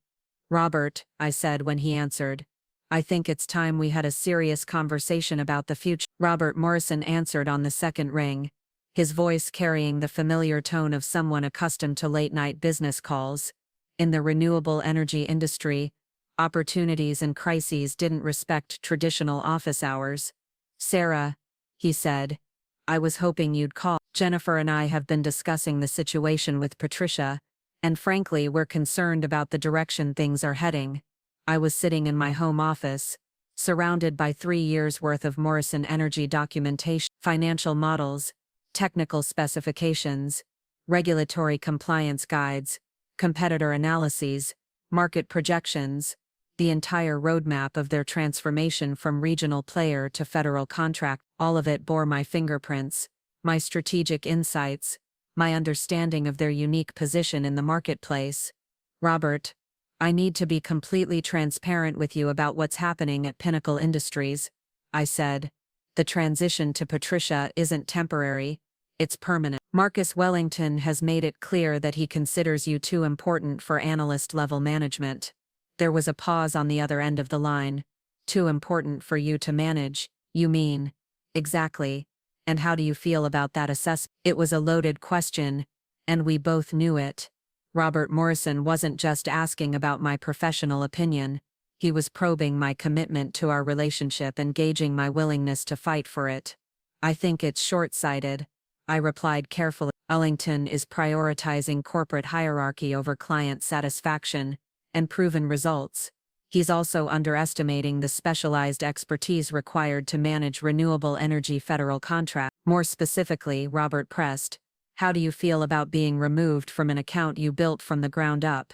Robert, I said when he answered, I think it's time we had a serious conversation about the future. Robert Morrison answered on the second ring, his voice carrying the familiar tone of someone accustomed to late-night business calls. In the renewable energy industry, opportunities and crises didn't respect traditional office hours. Sarah, he said, I was hoping you'd call. Jennifer and I have been discussing the situation with Patricia, and frankly we're concerned about the direction things are heading. I was sitting in my home office, surrounded by 3 years' worth of Morrison Energy documentation, financial models, technical specifications, regulatory compliance guides, competitor analyses, market projections, the entire roadmap of their transformation from regional player to federal contract. All of it bore my fingerprints, my strategic insights, my understanding of their unique position in the marketplace. Robert, I need to be completely transparent with you about what's happening at Pinnacle Industries, I said. The transition to Patricia isn't temporary, it's permanent. Marcus Wellington has made it clear that he considers you too important for analyst-level management. There was a pause on the other end of the line. Too important for you to manage, you mean? Exactly. And how do you feel about that assessment? It was a loaded question, and we both knew it. Robert Morrison wasn't just asking about my professional opinion, he was probing my commitment to our relationship and gauging my willingness to fight for it. I think it's short-sighted, I replied carefully. Wellington is prioritizing corporate hierarchy over client satisfaction and proven results. He's also underestimating the specialized expertise required to manage renewable energy federal contracts. More specifically, Robert pressed, how do you feel about being removed from an account you built from the ground up?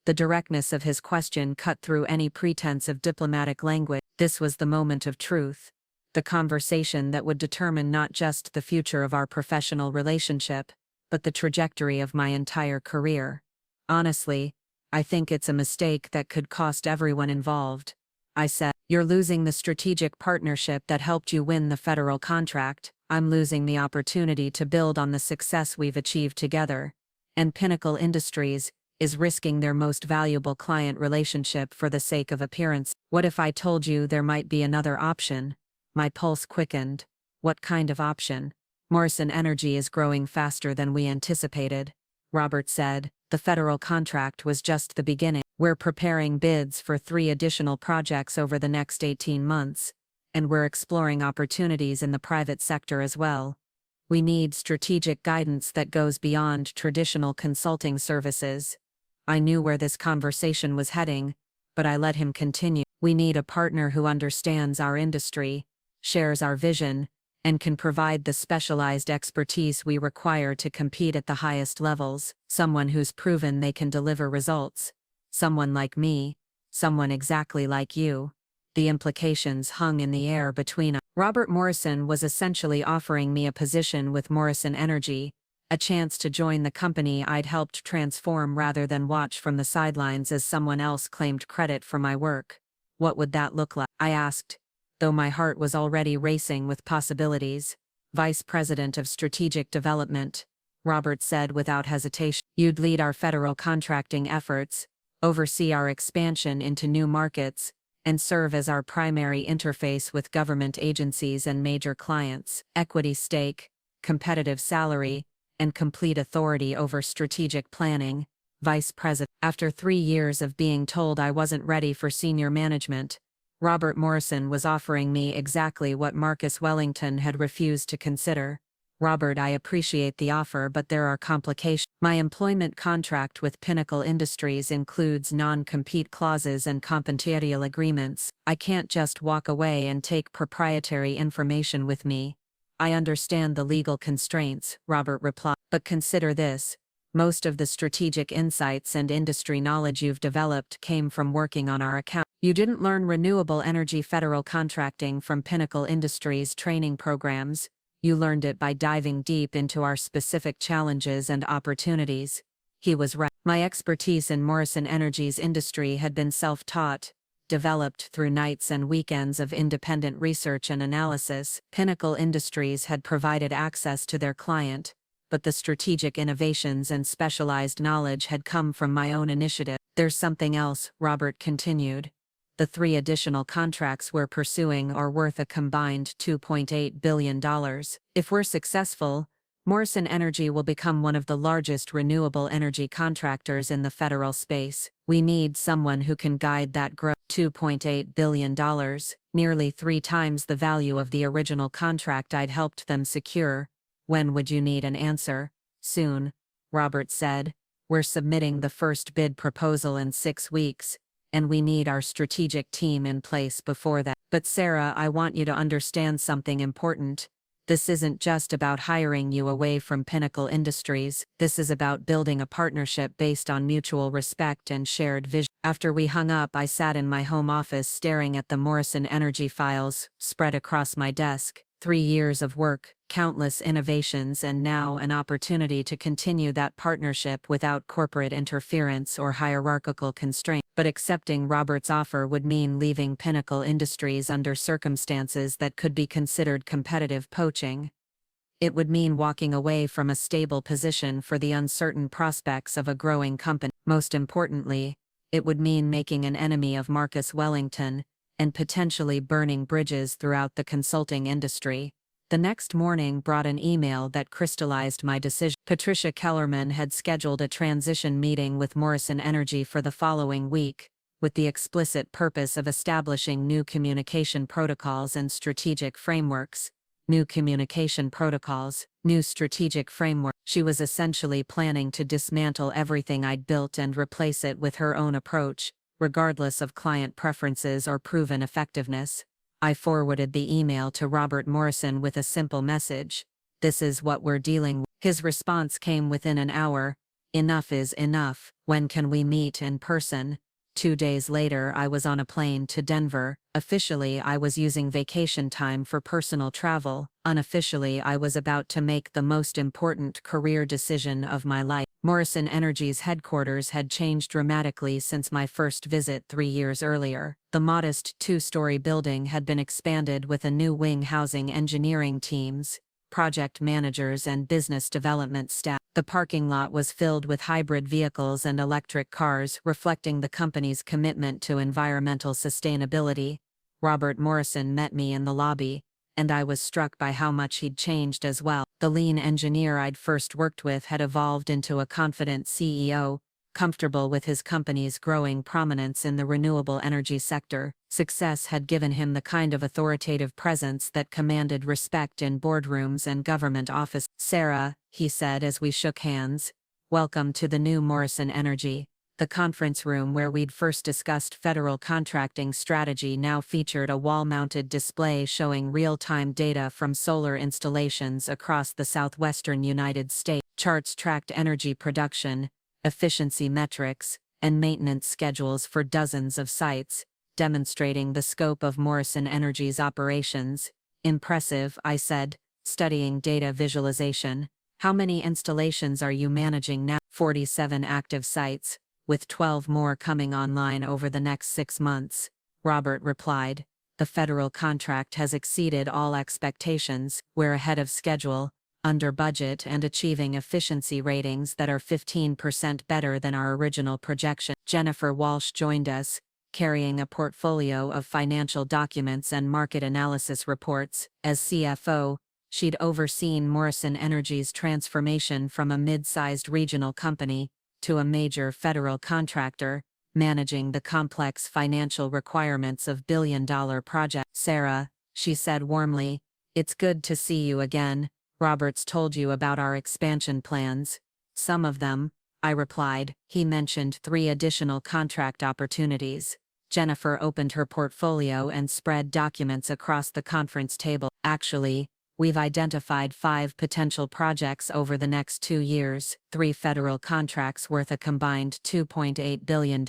The directness of his question cut through any pretense of diplomatic language. This was the moment of truth. The conversation that would determine not just the future of our professional relationship, but the trajectory of my entire career. Honestly, I think it's a mistake that could cost everyone involved. I said, "You're losing the strategic partnership that helped you win the federal contract. I'm losing the opportunity to build on the success we've achieved together. And Pinnacle Industries is risking their most valuable client relationship for the sake of appearance. What if I told you there might be another option?" My pulse quickened. What kind of option? "Morrison Energy is growing faster than we anticipated," Robert said. "The federal contract was just the beginning. We're preparing bids for 3 additional projects over the next 18 months, and we're exploring opportunities in the private sector as well. We need strategic guidance that goes beyond traditional consulting services." I knew where this conversation was heading, but I let him continue. "We need a partner who understands our industry, shares our vision, and can provide the specialized expertise we require to compete at the highest levels. Someone who's proven they can deliver results. Someone like me. Someone exactly like you." The implications hung in the air between us. Robert Morrison was essentially offering me a position with Morrison Energy, a chance to join the company I'd helped transform rather than watch from the sidelines as someone else claimed credit for my work. "What would that look like?" I asked, though my heart was already racing with possibilities. "Vice President of Strategic Development," Robert said without hesitation. "You'd lead our federal contracting efforts, oversee our expansion into new markets, and serve as our primary interface with government agencies and major clients. Equity stake, competitive salary, and complete authority over strategic planning." Vice President. After 3 years of being told I wasn't ready for senior management, Robert Morrison was offering me exactly what Marcus Wellington had refused to consider. "Robert, I appreciate the offer, but there are complications. My employment contract with Pinnacle Industries includes non-compete clauses and confidential agreements. I can't just walk away and take proprietary information with me." "I understand the legal constraints," Robert replied, "but consider this. Most of the strategic insights and industry knowledge you've developed came from working on our account. You didn't learn renewable energy federal contracting from Pinnacle Industries training programs. You learned it by diving deep into our specific challenges and opportunities." He was right. My expertise in Morrison Energy's industry had been self-taught, developed through nights and weekends of independent research and analysis. Pinnacle Industries had provided access to their client, but the strategic innovations and specialized knowledge had come from my own initiative. "There's something else," Robert continued. "The 3 additional contracts we're pursuing are worth a combined $2.8 billion. If we're successful, Morrison Energy will become one of the largest renewable energy contractors in the federal space. We need someone who can guide that growth." $2.8 billion, nearly 3 times the value of the original contract I'd helped them secure. "When would you need an answer?" "Soon," Robert said. "We're submitting the first bid proposal in 6 weeks, and we need our strategic team in place before that." "But Sarah, I want you to understand something important. This isn't just about hiring you away from Pinnacle Industries. This is about building a partnership based on mutual respect and shared vision." After we hung up, I sat in my home office staring at the Morrison Energy files spread across my desk. 3 years of work, countless innovations, and now an opportunity to continue that partnership without corporate interference or hierarchical constraint. But accepting Robert's offer would mean leaving Pinnacle Industries under circumstances that could be considered competitive poaching. It would mean walking away from a stable position for the uncertain prospects of a growing company. Most importantly, it would mean making an enemy of Marcus Wellington, and potentially burning bridges throughout the consulting industry. The next morning brought an email that crystallized my decision. Patricia Kellerman had scheduled a transition meeting with Morrison Energy for the following week, with the explicit purpose of establishing new communication protocols and strategic frameworks. New communication protocols, new strategic framework. She was essentially planning to dismantle everything I'd built and replace it with her own approach, regardless of client preferences or proven effectiveness. I forwarded the email to Robert Morrison with a simple message: "This is what we're dealing with." His response came within an hour. Enough is enough. When can we meet in person? 2 days later, I was on a plane to Denver. Officially, I was using vacation time for personal travel. Unofficially, I was about to make the most important career decision of my life. Morrison Energy's headquarters had changed dramatically since my first visit 3 years earlier. The modest 2-story building had been expanded with a new wing housing engineering teams, project managers and business development staff. The parking lot was filled with hybrid vehicles and electric cars, reflecting the company's commitment to environmental sustainability. Robert Morrison met me in the lobby, and I was struck by how much he'd changed as well. The lean engineer I'd first worked with had evolved into a confident CEO, comfortable with his company's growing prominence in the renewable energy sector. Success had given him the kind of authoritative presence that commanded respect in boardrooms and government offices. "Sarah," he said as we shook hands, "welcome to the new Morrison Energy." The conference room where we'd first discussed federal contracting strategy now featured a wall-mounted display showing real-time data from solar installations across the southwestern United States. Charts tracked energy production, efficiency metrics, and maintenance schedules for dozens of sites, demonstrating the scope of Morrison Energy's operations. "Impressive," I said, studying data visualization. "How many installations are you managing now?" 47 active sites, with 12 more coming online over the next 6 months, Robert replied. "The federal contract has exceeded all expectations. We're ahead of schedule, under budget, and achieving efficiency ratings that are 15% better than our original projection." Jennifer Walsh joined us, carrying a portfolio of financial documents and market analysis reports. As CFO, she'd overseen Morrison Energy's transformation from a mid-sized regional company to a major federal contractor, managing the complex financial requirements of billion-dollar projects. "Sarah," she said warmly, "it's good to see you again. Robert's told you about our expansion plans." "Some of them," I replied. "He mentioned 3 additional contract opportunities." Jennifer opened her portfolio and spread documents across the conference table. "Actually, we've identified 5 potential projects over the next 2 years, 3 federal contracts worth a combined $2.8 billion,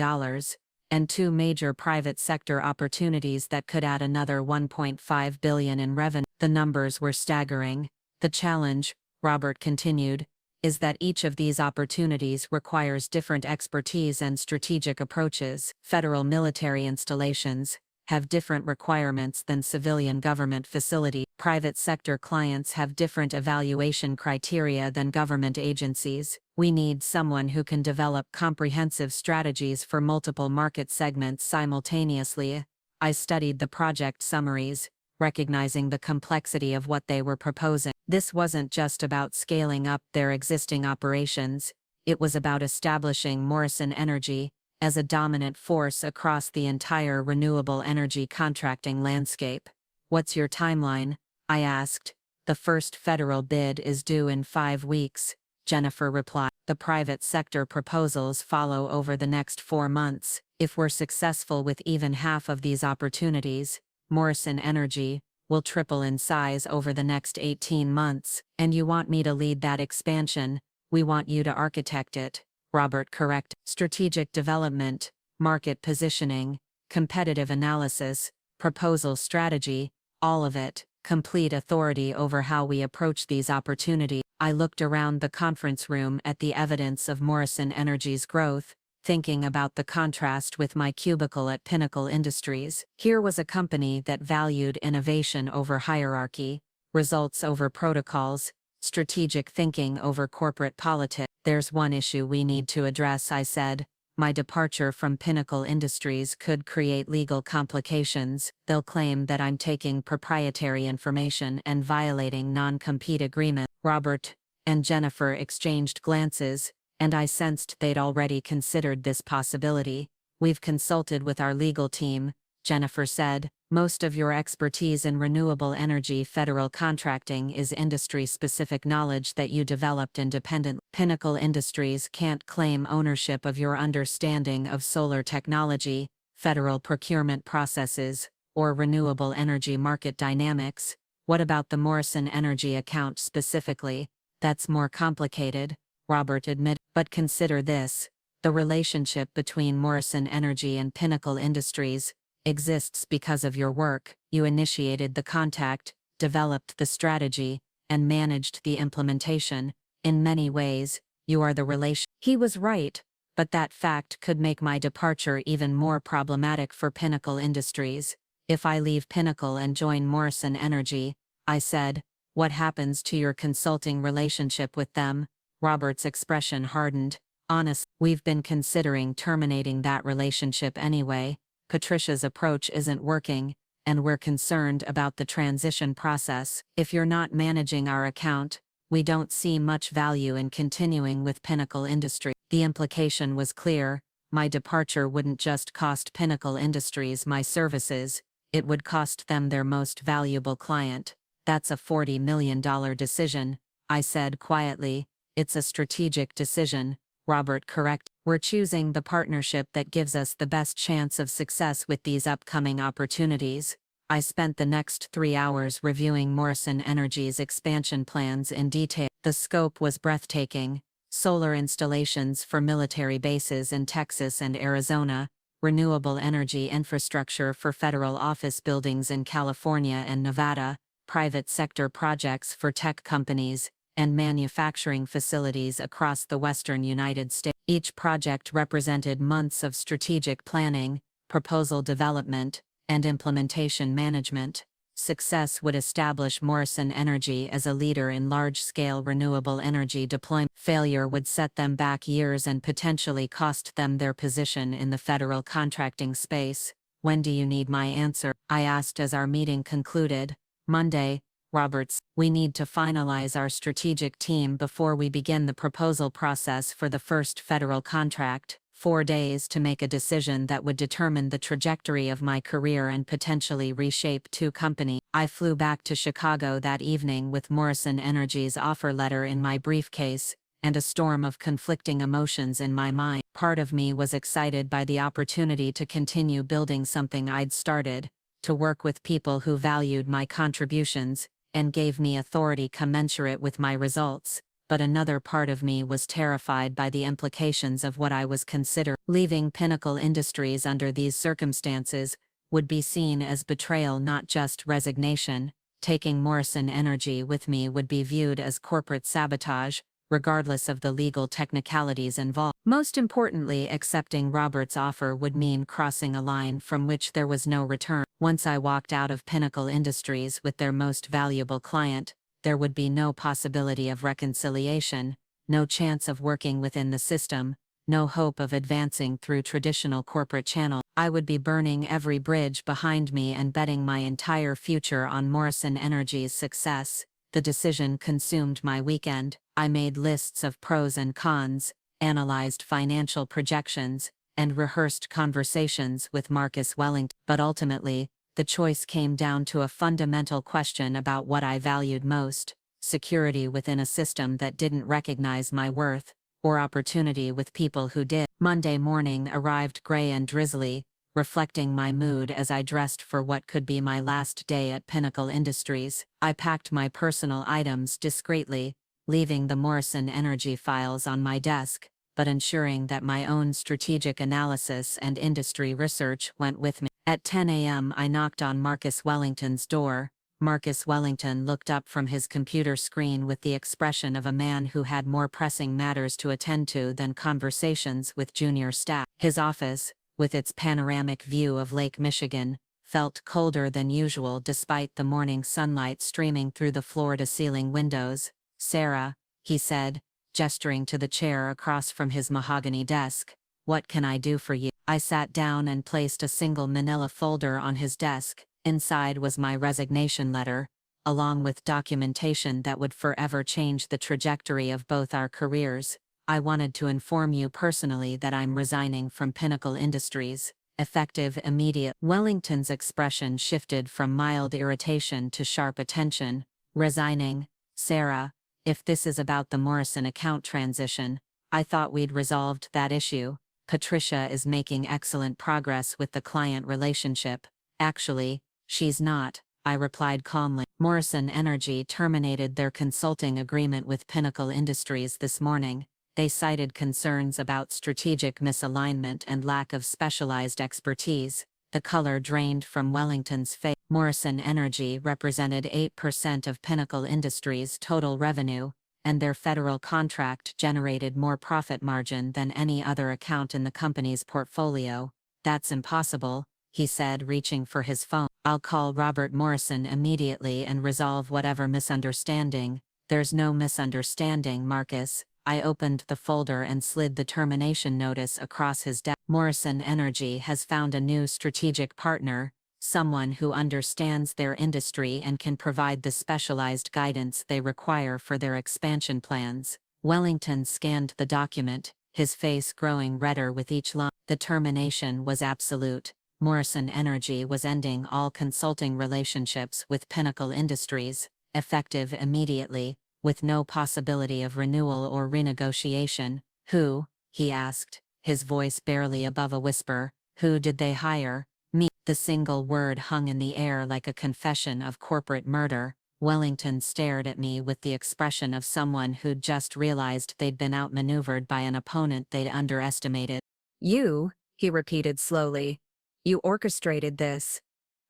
and 2 major private sector opportunities that could add another $1.5 billion in revenue." The numbers were staggering. "The challenge," Robert continued, "is that each of these opportunities requires different expertise and strategic approaches. Federal military installations have different requirements than civilian government facilities. Private sector clients have different evaluation criteria than government agencies. We need someone who can develop comprehensive strategies for multiple market segments simultaneously." I studied the project summaries, recognizing the complexity of what they were proposing. This wasn't just about scaling up their existing operations, it was about establishing Morrison Energy as a dominant force across the entire renewable energy contracting landscape. "What's your timeline?" I asked. "The first federal bid is due in 5 weeks, Jennifer replied. "The private sector proposals follow over the next 4 months. If we're successful with even half of these opportunities, Morrison Energy will triple in size over the next 18 months. And you want me to lead that expansion? We want you to architect it," Robert corrected. "Strategic development, market positioning, competitive analysis, proposal strategy, all of it. Complete authority over how we approach these opportunities." I looked around the conference room at the evidence of Morrison Energy's growth, thinking about the contrast with my cubicle at Pinnacle Industries. Here was a company that valued innovation over hierarchy, results over protocols, strategic thinking over corporate politics. "There's one issue we need to address," I said. "My departure from Pinnacle Industries could create legal complications. They'll claim that I'm taking proprietary information and violating non-compete agreements." Robert and Jennifer exchanged glances, and I sensed they'd already considered this possibility. "We've consulted with our legal team," Jennifer said. "Most of your expertise in renewable energy federal contracting is industry-specific knowledge that you developed independently. Pinnacle Industries can't claim ownership of your understanding of solar technology, federal procurement processes, or renewable energy market dynamics. What about the Morrison Energy account specifically? That's more complicated," Robert admitted. But consider this. The relationship between Morrison Energy and Pinnacle Industries exists because of your work. You initiated the contact, developed the strategy, and managed the implementation. In many ways, you are the relation. He was right, but that fact could make my departure even more problematic for Pinnacle Industries. If I leave Pinnacle and join Morrison Energy, I said, what happens to your consulting relationship with them? Robert's expression hardened. Honest, we've been considering terminating that relationship anyway. Patricia's approach isn't working, and we're concerned about the transition process. If you're not managing our account, we don't see much value in continuing with Pinnacle Industries. The implication was clear. My departure wouldn't just cost Pinnacle Industries my services, it would cost them their most valuable client. That's a $40 million decision, I said quietly. It's a strategic decision, Robert corrected. We're choosing the partnership that gives us the best chance of success with these upcoming opportunities. I spent the next 3 hours reviewing Morrison Energy's expansion plans in detail. The scope was breathtaking. Solar installations for military bases in Texas and Arizona, renewable energy infrastructure for federal office buildings in California and Nevada, private sector projects for tech companies, and manufacturing facilities across the western United States. Each project represented months of strategic planning, proposal development, and implementation management. Success would establish Morrison Energy as a leader in large-scale renewable energy deployment. Failure would set them back years and potentially cost them their position in the federal contracting space. When do you need my answer? I asked as our meeting concluded. Monday, Roberts. We need to finalize our strategic team before we begin the proposal process for the first federal contract. 4 days to make a decision that would determine the trajectory of my career and potentially reshape two companies. I flew back to Chicago that evening with Morrison Energy's offer letter in my briefcase, and a storm of conflicting emotions in my mind. Part of me was excited by the opportunity to continue building something I'd started, to work with people who valued my contributions, and gave me authority commensurate with my results, but another part of me was terrified by the implications of what I was considering. Leaving Pinnacle Industries under these circumstances would be seen as betrayal, not just resignation. Taking Morrison Energy with me would be viewed as corporate sabotage, regardless of the legal technicalities involved. Most importantly, accepting Robert's offer would mean crossing a line from which there was no return. Once I walked out of Pinnacle Industries with their most valuable client, there would be no possibility of reconciliation, no chance of working within the system, no hope of advancing through traditional corporate channels. I would be burning every bridge behind me and betting my entire future on Morrison Energy's success. The decision consumed my weekend. I made lists of pros and cons, analyzed financial projections, and rehearsed conversations with Marcus Wellington. But ultimately, the choice came down to a fundamental question about what I valued most: security within a system that didn't recognize my worth, or opportunity with people who did. Monday morning arrived gray and drizzly, reflecting my mood as I dressed for what could be my last day at Pinnacle Industries. I packed my personal items discreetly, leaving the Morrison Energy files on my desk, but ensuring that my own strategic analysis and industry research went with me. At 10 a.m. I knocked on Marcus Wellington's door. Marcus Wellington looked up from his computer screen with the expression of a man who had more pressing matters to attend to than conversations with junior staff. His office, with its panoramic view of Lake Michigan, felt colder than usual despite the morning sunlight streaming through the floor-to-ceiling windows. "Sarah," he said, gesturing to the chair across from his mahogany desk, "what can I do for you?" I sat down and placed a single manila folder on his desk. Inside was my resignation letter, along with documentation that would forever change the trajectory of both our careers. "I wanted to inform you personally that I'm resigning from Pinnacle Industries, effective immediate." Wellington's expression shifted from mild irritation to sharp attention. "Resigning, Sarah? If this is about the Morrison account transition, I thought we'd resolved that issue. Patricia is making excellent progress with the client relationship." "Actually, she's not," I replied calmly. "Morrison Energy terminated their consulting agreement with Pinnacle Industries this morning. They cited concerns about strategic misalignment and lack of specialized expertise. The color drained from Wellington's face. Morrison Energy represented 8% of Pinnacle Industries' total revenue, and their federal contract generated more profit margin than any other account in the company's portfolio. That's impossible, he said, reaching for his phone. I'll call Robert Morrison immediately and resolve whatever misunderstanding. There's no misunderstanding, Marcus. I opened the folder and slid the termination notice across his desk. Morrison Energy has found a new strategic partner, someone who understands their industry and can provide the specialized guidance they require for their expansion plans. Wellington scanned the document, his face growing redder with each line. The termination was absolute. Morrison Energy was ending all consulting relationships with Pinnacle Industries, effective immediately, with no possibility of renewal or renegotiation. Who? He asked, his voice barely above a whisper. Who did they hire? Me. The single word hung in the air like a confession of corporate murder. Wellington stared at me with the expression of someone who'd just realized they'd been outmaneuvered by an opponent they'd underestimated. You, he repeated slowly. You orchestrated this.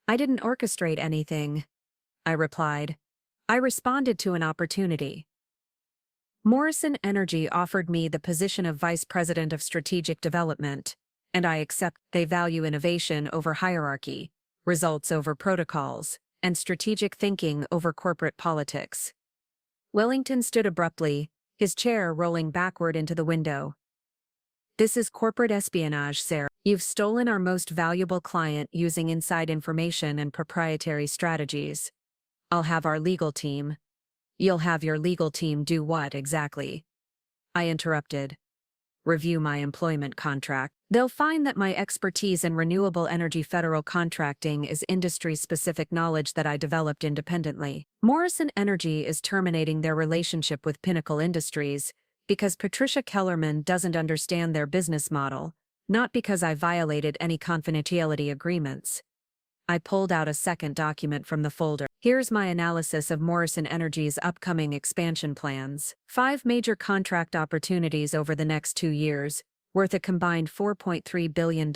I didn't orchestrate anything, I replied. I responded to an opportunity. Morrison Energy offered me the position of Vice President of Strategic Development, and I accept. They value innovation over hierarchy, results over protocols, and strategic thinking over corporate politics. Wellington stood abruptly, his chair rolling backward into the window. This is corporate espionage, Sarah. You've stolen our most valuable client using inside information and proprietary strategies. I'll have our legal team. You'll have your legal team do what exactly? I interrupted. Review my employment contract. They'll find that my expertise in renewable energy federal contracting is industry-specific knowledge that I developed independently. Morrison Energy is terminating their relationship with Pinnacle Industries because Patricia Kellerman doesn't understand their business model, not because I violated any confidentiality agreements. I pulled out a second document from the folder. Here's my analysis of Morrison Energy's upcoming expansion plans. 5 major contract opportunities over the next 2 years, worth a combined $4.3 billion.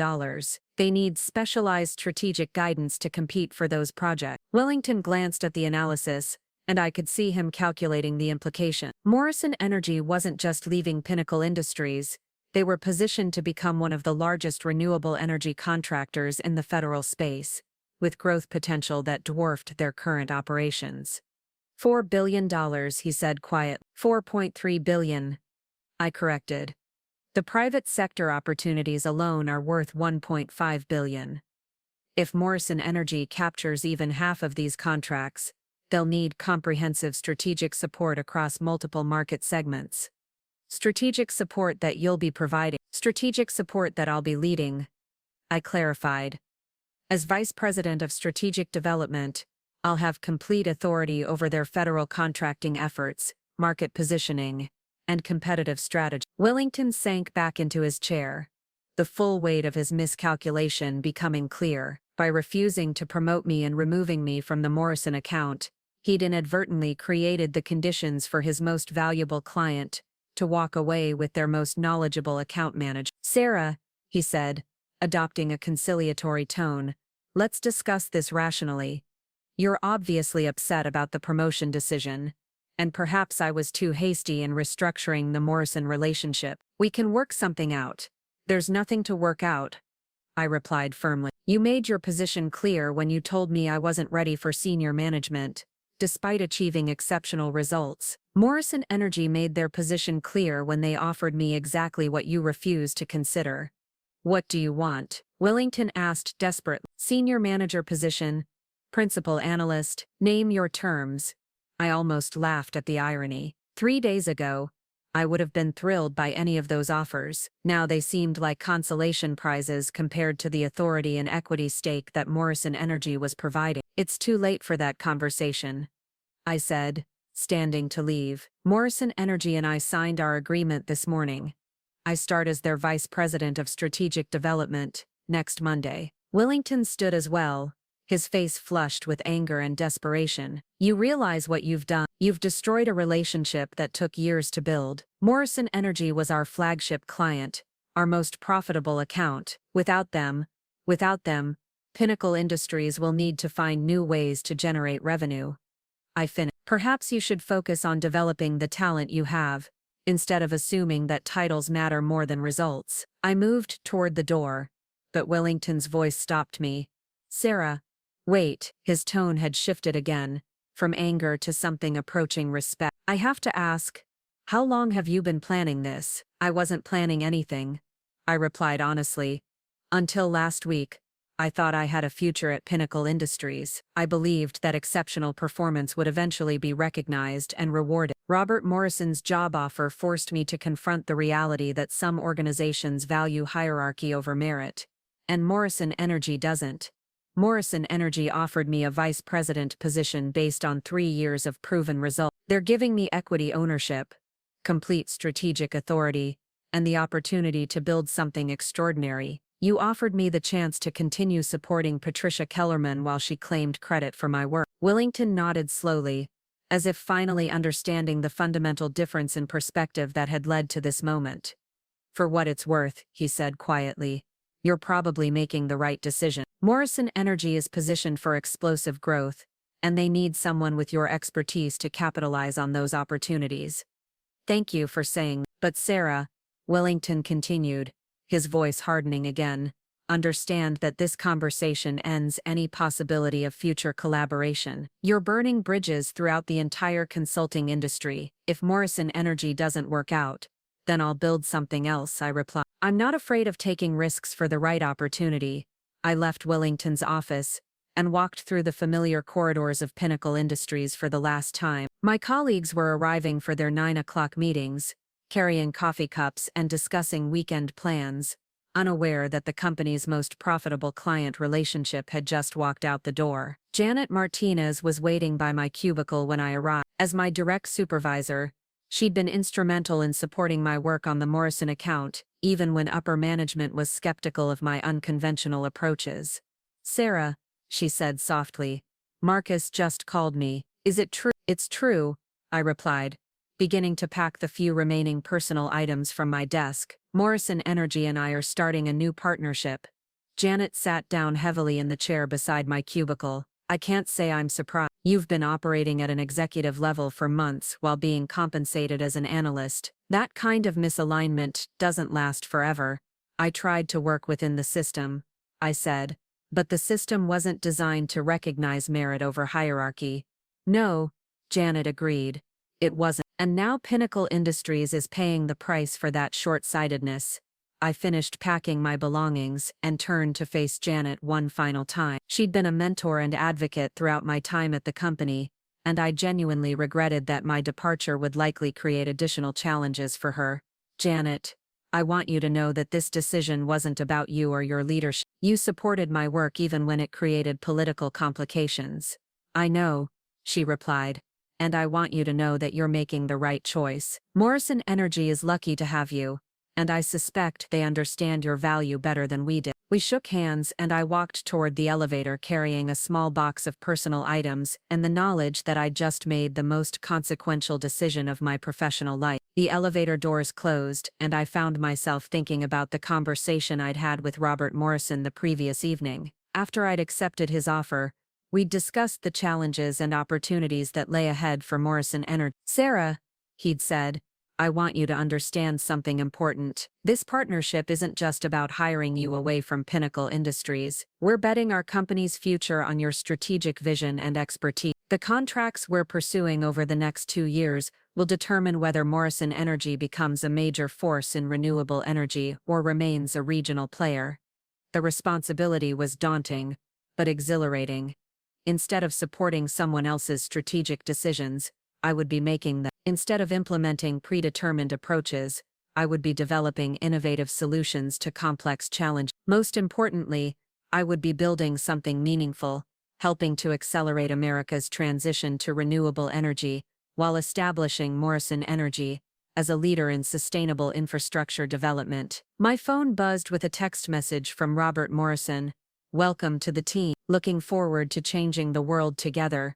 They need specialized strategic guidance to compete for those projects. Wellington glanced at the analysis, and I could see him calculating the implication. Morrison Energy wasn't just leaving Pinnacle Industries, they were positioned to become one of the largest renewable energy contractors in the federal space, with growth potential that dwarfed their current operations. $4 billion, he said quietly. $4.3 billion, I corrected. The private sector opportunities alone are worth $1.5 billion. If Morrison Energy captures even half of these contracts, they'll need comprehensive strategic support across multiple market segments. Strategic support that you'll be providing. Strategic support that I'll be leading, I clarified. As Vice President of Strategic Development, I'll have complete authority over their federal contracting efforts, market positioning, and competitive strategy. Wellington sank back into his chair, the full weight of his miscalculation becoming clear. By refusing to promote me and removing me from the Morrison account, he'd inadvertently created the conditions for his most valuable client to walk away with their most knowledgeable account manager. Sarah, he said, adopting a conciliatory tone, let's discuss this rationally. You're obviously upset about the promotion decision, and perhaps I was too hasty in restructuring the Morrison relationship. We can work something out. There's nothing to work out, I replied firmly. You made your position clear when you told me I wasn't ready for senior management, despite achieving exceptional results. Morrison Energy made their position clear when they offered me exactly what you refused to consider. What do you want? Wellington asked desperately. Senior manager position, principal analyst, name your terms. I almost laughed at the irony. 3 days ago, I would have been thrilled by any of those offers. Now they seemed like consolation prizes compared to the authority and equity stake that Morrison Energy was providing. It's too late for that conversation, I said, standing to leave. Morrison Energy and I signed our agreement this morning. I start as their Vice President of Strategic Development next Monday. Wellington stood as well, his face flushed with anger and desperation. You realize what you've done. You've destroyed a relationship that took years to build. Morrison Energy was our flagship client, our most profitable account. Without them, Pinnacle Industries will need to find new ways to generate revenue. I finished. Perhaps you should focus on developing the talent you have, instead of assuming that titles matter more than results. I moved toward the door, but Wellington's voice stopped me. Sarah, wait. His tone had shifted again, from anger to something approaching respect. I have to ask, how long have you been planning this? I wasn't planning anything, I replied honestly. Until last week, I thought I had a future at Pinnacle Industries. I believed that exceptional performance would eventually be recognized and rewarded. Robert Morrison's job offer forced me to confront the reality that some organizations value hierarchy over merit, and Morrison Energy doesn't. Morrison Energy offered me a vice president position based on 3 years of proven results. They're giving me equity ownership, complete strategic authority, and the opportunity to build something extraordinary. You offered me the chance to continue supporting Patricia Kellerman while she claimed credit for my work. Wellington nodded slowly, as if finally understanding the fundamental difference in perspective that had led to this moment. For what it's worth, he said quietly, you're probably making the right decision. Morrison Energy is positioned for explosive growth, and they need someone with your expertise to capitalize on those opportunities. Thank you for saying that. But Sarah, Wellington continued, his voice hardening again, understand that this conversation ends any possibility of future collaboration. You're burning bridges throughout the entire consulting industry. If Morrison Energy doesn't work out, then I'll build something else, I replied. I'm not afraid of taking risks for the right opportunity. I left Wellington's office and walked through the familiar corridors of Pinnacle Industries for the last time. My colleagues were arriving for their 9 o'clock meetings, carrying coffee cups and discussing weekend plans, unaware that the company's most profitable client relationship had just walked out the door. Janet Martinez was waiting by my cubicle when I arrived. As my direct supervisor, she'd been instrumental in supporting my work on the Morrison account, even when upper management was skeptical of my unconventional approaches. Sarah, she said softly, Marcus just called me. Is it true? It's true, I replied, beginning to pack the few remaining personal items from my desk. Morrison Energy and I are starting a new partnership. Janet sat down heavily in the chair beside my cubicle. I can't say I'm surprised. You've been operating at an executive level for months while being compensated as an analyst. That kind of misalignment doesn't last forever. I tried to work within the system, I said, but the system wasn't designed to recognize merit over hierarchy. No, Janet agreed. It wasn't. And now Pinnacle Industries is paying the price for that short-sightedness. I finished packing my belongings and turned to face Janet one final time. She'd been a mentor and advocate throughout my time at the company, and I genuinely regretted that my departure would likely create additional challenges for her. Janet, I want you to know that this decision wasn't about you or your leadership. You supported my work even when it created political complications. I know, she replied, and I want you to know that you're making the right choice. Morrison Energy is lucky to have you, and I suspect they understand your value better than we did. We shook hands and I walked toward the elevator carrying a small box of personal items and the knowledge that I'd just made the most consequential decision of my professional life. The elevator doors closed and I found myself thinking about the conversation I'd had with Robert Morrison the previous evening. After I'd accepted his offer, we'd discussed the challenges and opportunities that lay ahead for Morrison Energy. Sarah, he'd said, I want you to understand something important. This partnership isn't just about hiring you away from Pinnacle Industries. We're betting our company's future on your strategic vision and expertise. The contracts we're pursuing over the next 2 years will determine whether Morrison Energy becomes a major force in renewable energy or remains a regional player. The responsibility was daunting, but exhilarating. Instead of supporting someone else's strategic decisions, I would be making them. Instead of implementing predetermined approaches, I would be developing innovative solutions to complex challenges. Most importantly, I would be building something meaningful, helping to accelerate America's transition to renewable energy, while establishing Morrison Energy as a leader in sustainable infrastructure development. My phone buzzed with a text message from Robert Morrison, Welcome to the team. Looking forward to changing the world together.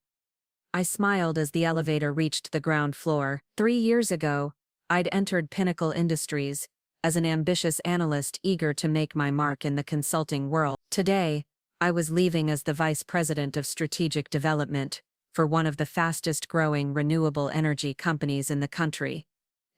I smiled as the elevator reached the ground floor. 3 years ago, I'd entered Pinnacle Industries as an ambitious analyst eager to make my mark in the consulting world. Today, I was leaving as the vice president of strategic development for one of the fastest-growing renewable energy companies in the country.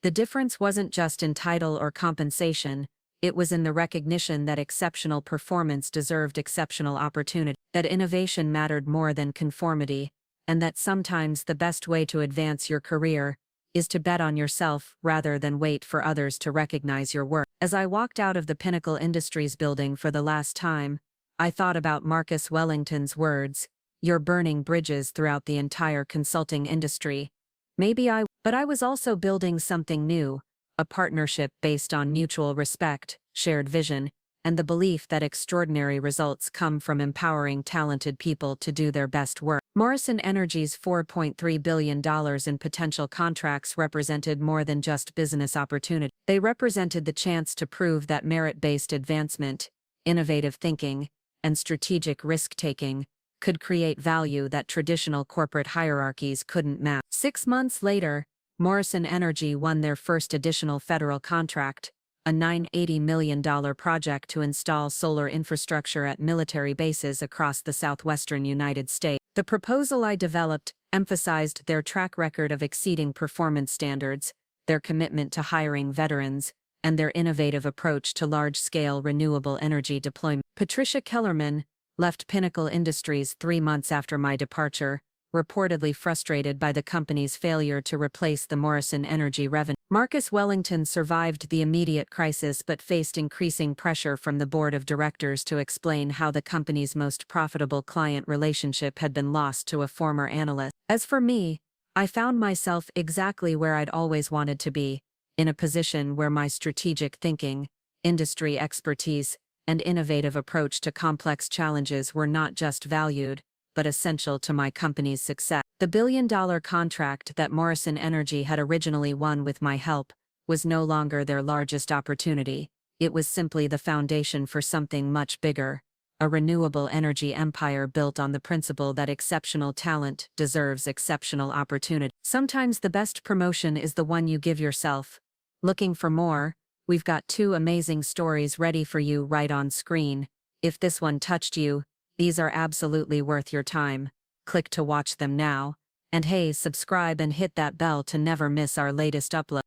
The difference wasn't just in title or compensation, it was in the recognition that exceptional performance deserved exceptional opportunity, that innovation mattered more than conformity, and that sometimes the best way to advance your career is to bet on yourself rather than wait for others to recognize your work. As I walked out of the Pinnacle Industries building for the last time, I thought about Marcus Wellington's words, "You're burning bridges throughout the entire consulting industry." But I was also building something new, a partnership based on mutual respect, shared vision, and the belief that extraordinary results come from empowering talented people to do their best work. Morrison Energy's $4.3 billion in potential contracts represented more than just business opportunity. They represented the chance to prove that merit-based advancement, innovative thinking, and strategic risk-taking could create value that traditional corporate hierarchies couldn't match. 6 months later, Morrison Energy won their first additional federal contract, a $980 million project to install solar infrastructure at military bases across the southwestern United States. The proposal I developed emphasized their track record of exceeding performance standards, their commitment to hiring veterans, and their innovative approach to large-scale renewable energy deployment. Patricia Kellerman left Pinnacle Industries 3 months after my departure, reportedly frustrated by the company's failure to replace the Morrison Energy revenue. Marcus Wellington survived the immediate crisis but faced increasing pressure from the board of directors to explain how the company's most profitable client relationship had been lost to a former analyst. As for me, I found myself exactly where I'd always wanted to be, in a position where my strategic thinking, industry expertise, and innovative approach to complex challenges were not just valued, but essential to my company's success. The billion-dollar contract that Morrison Energy had originally won with my help was no longer their largest opportunity. It was simply the foundation for something much bigger, a renewable energy empire built on the principle that exceptional talent deserves exceptional opportunity. Sometimes the best promotion is the one you give yourself. Looking for more? We've got 2 amazing stories ready for you right on screen. If this one touched you, these are absolutely worth your time. Click to watch them now. And hey, subscribe and hit that bell to never miss our latest upload.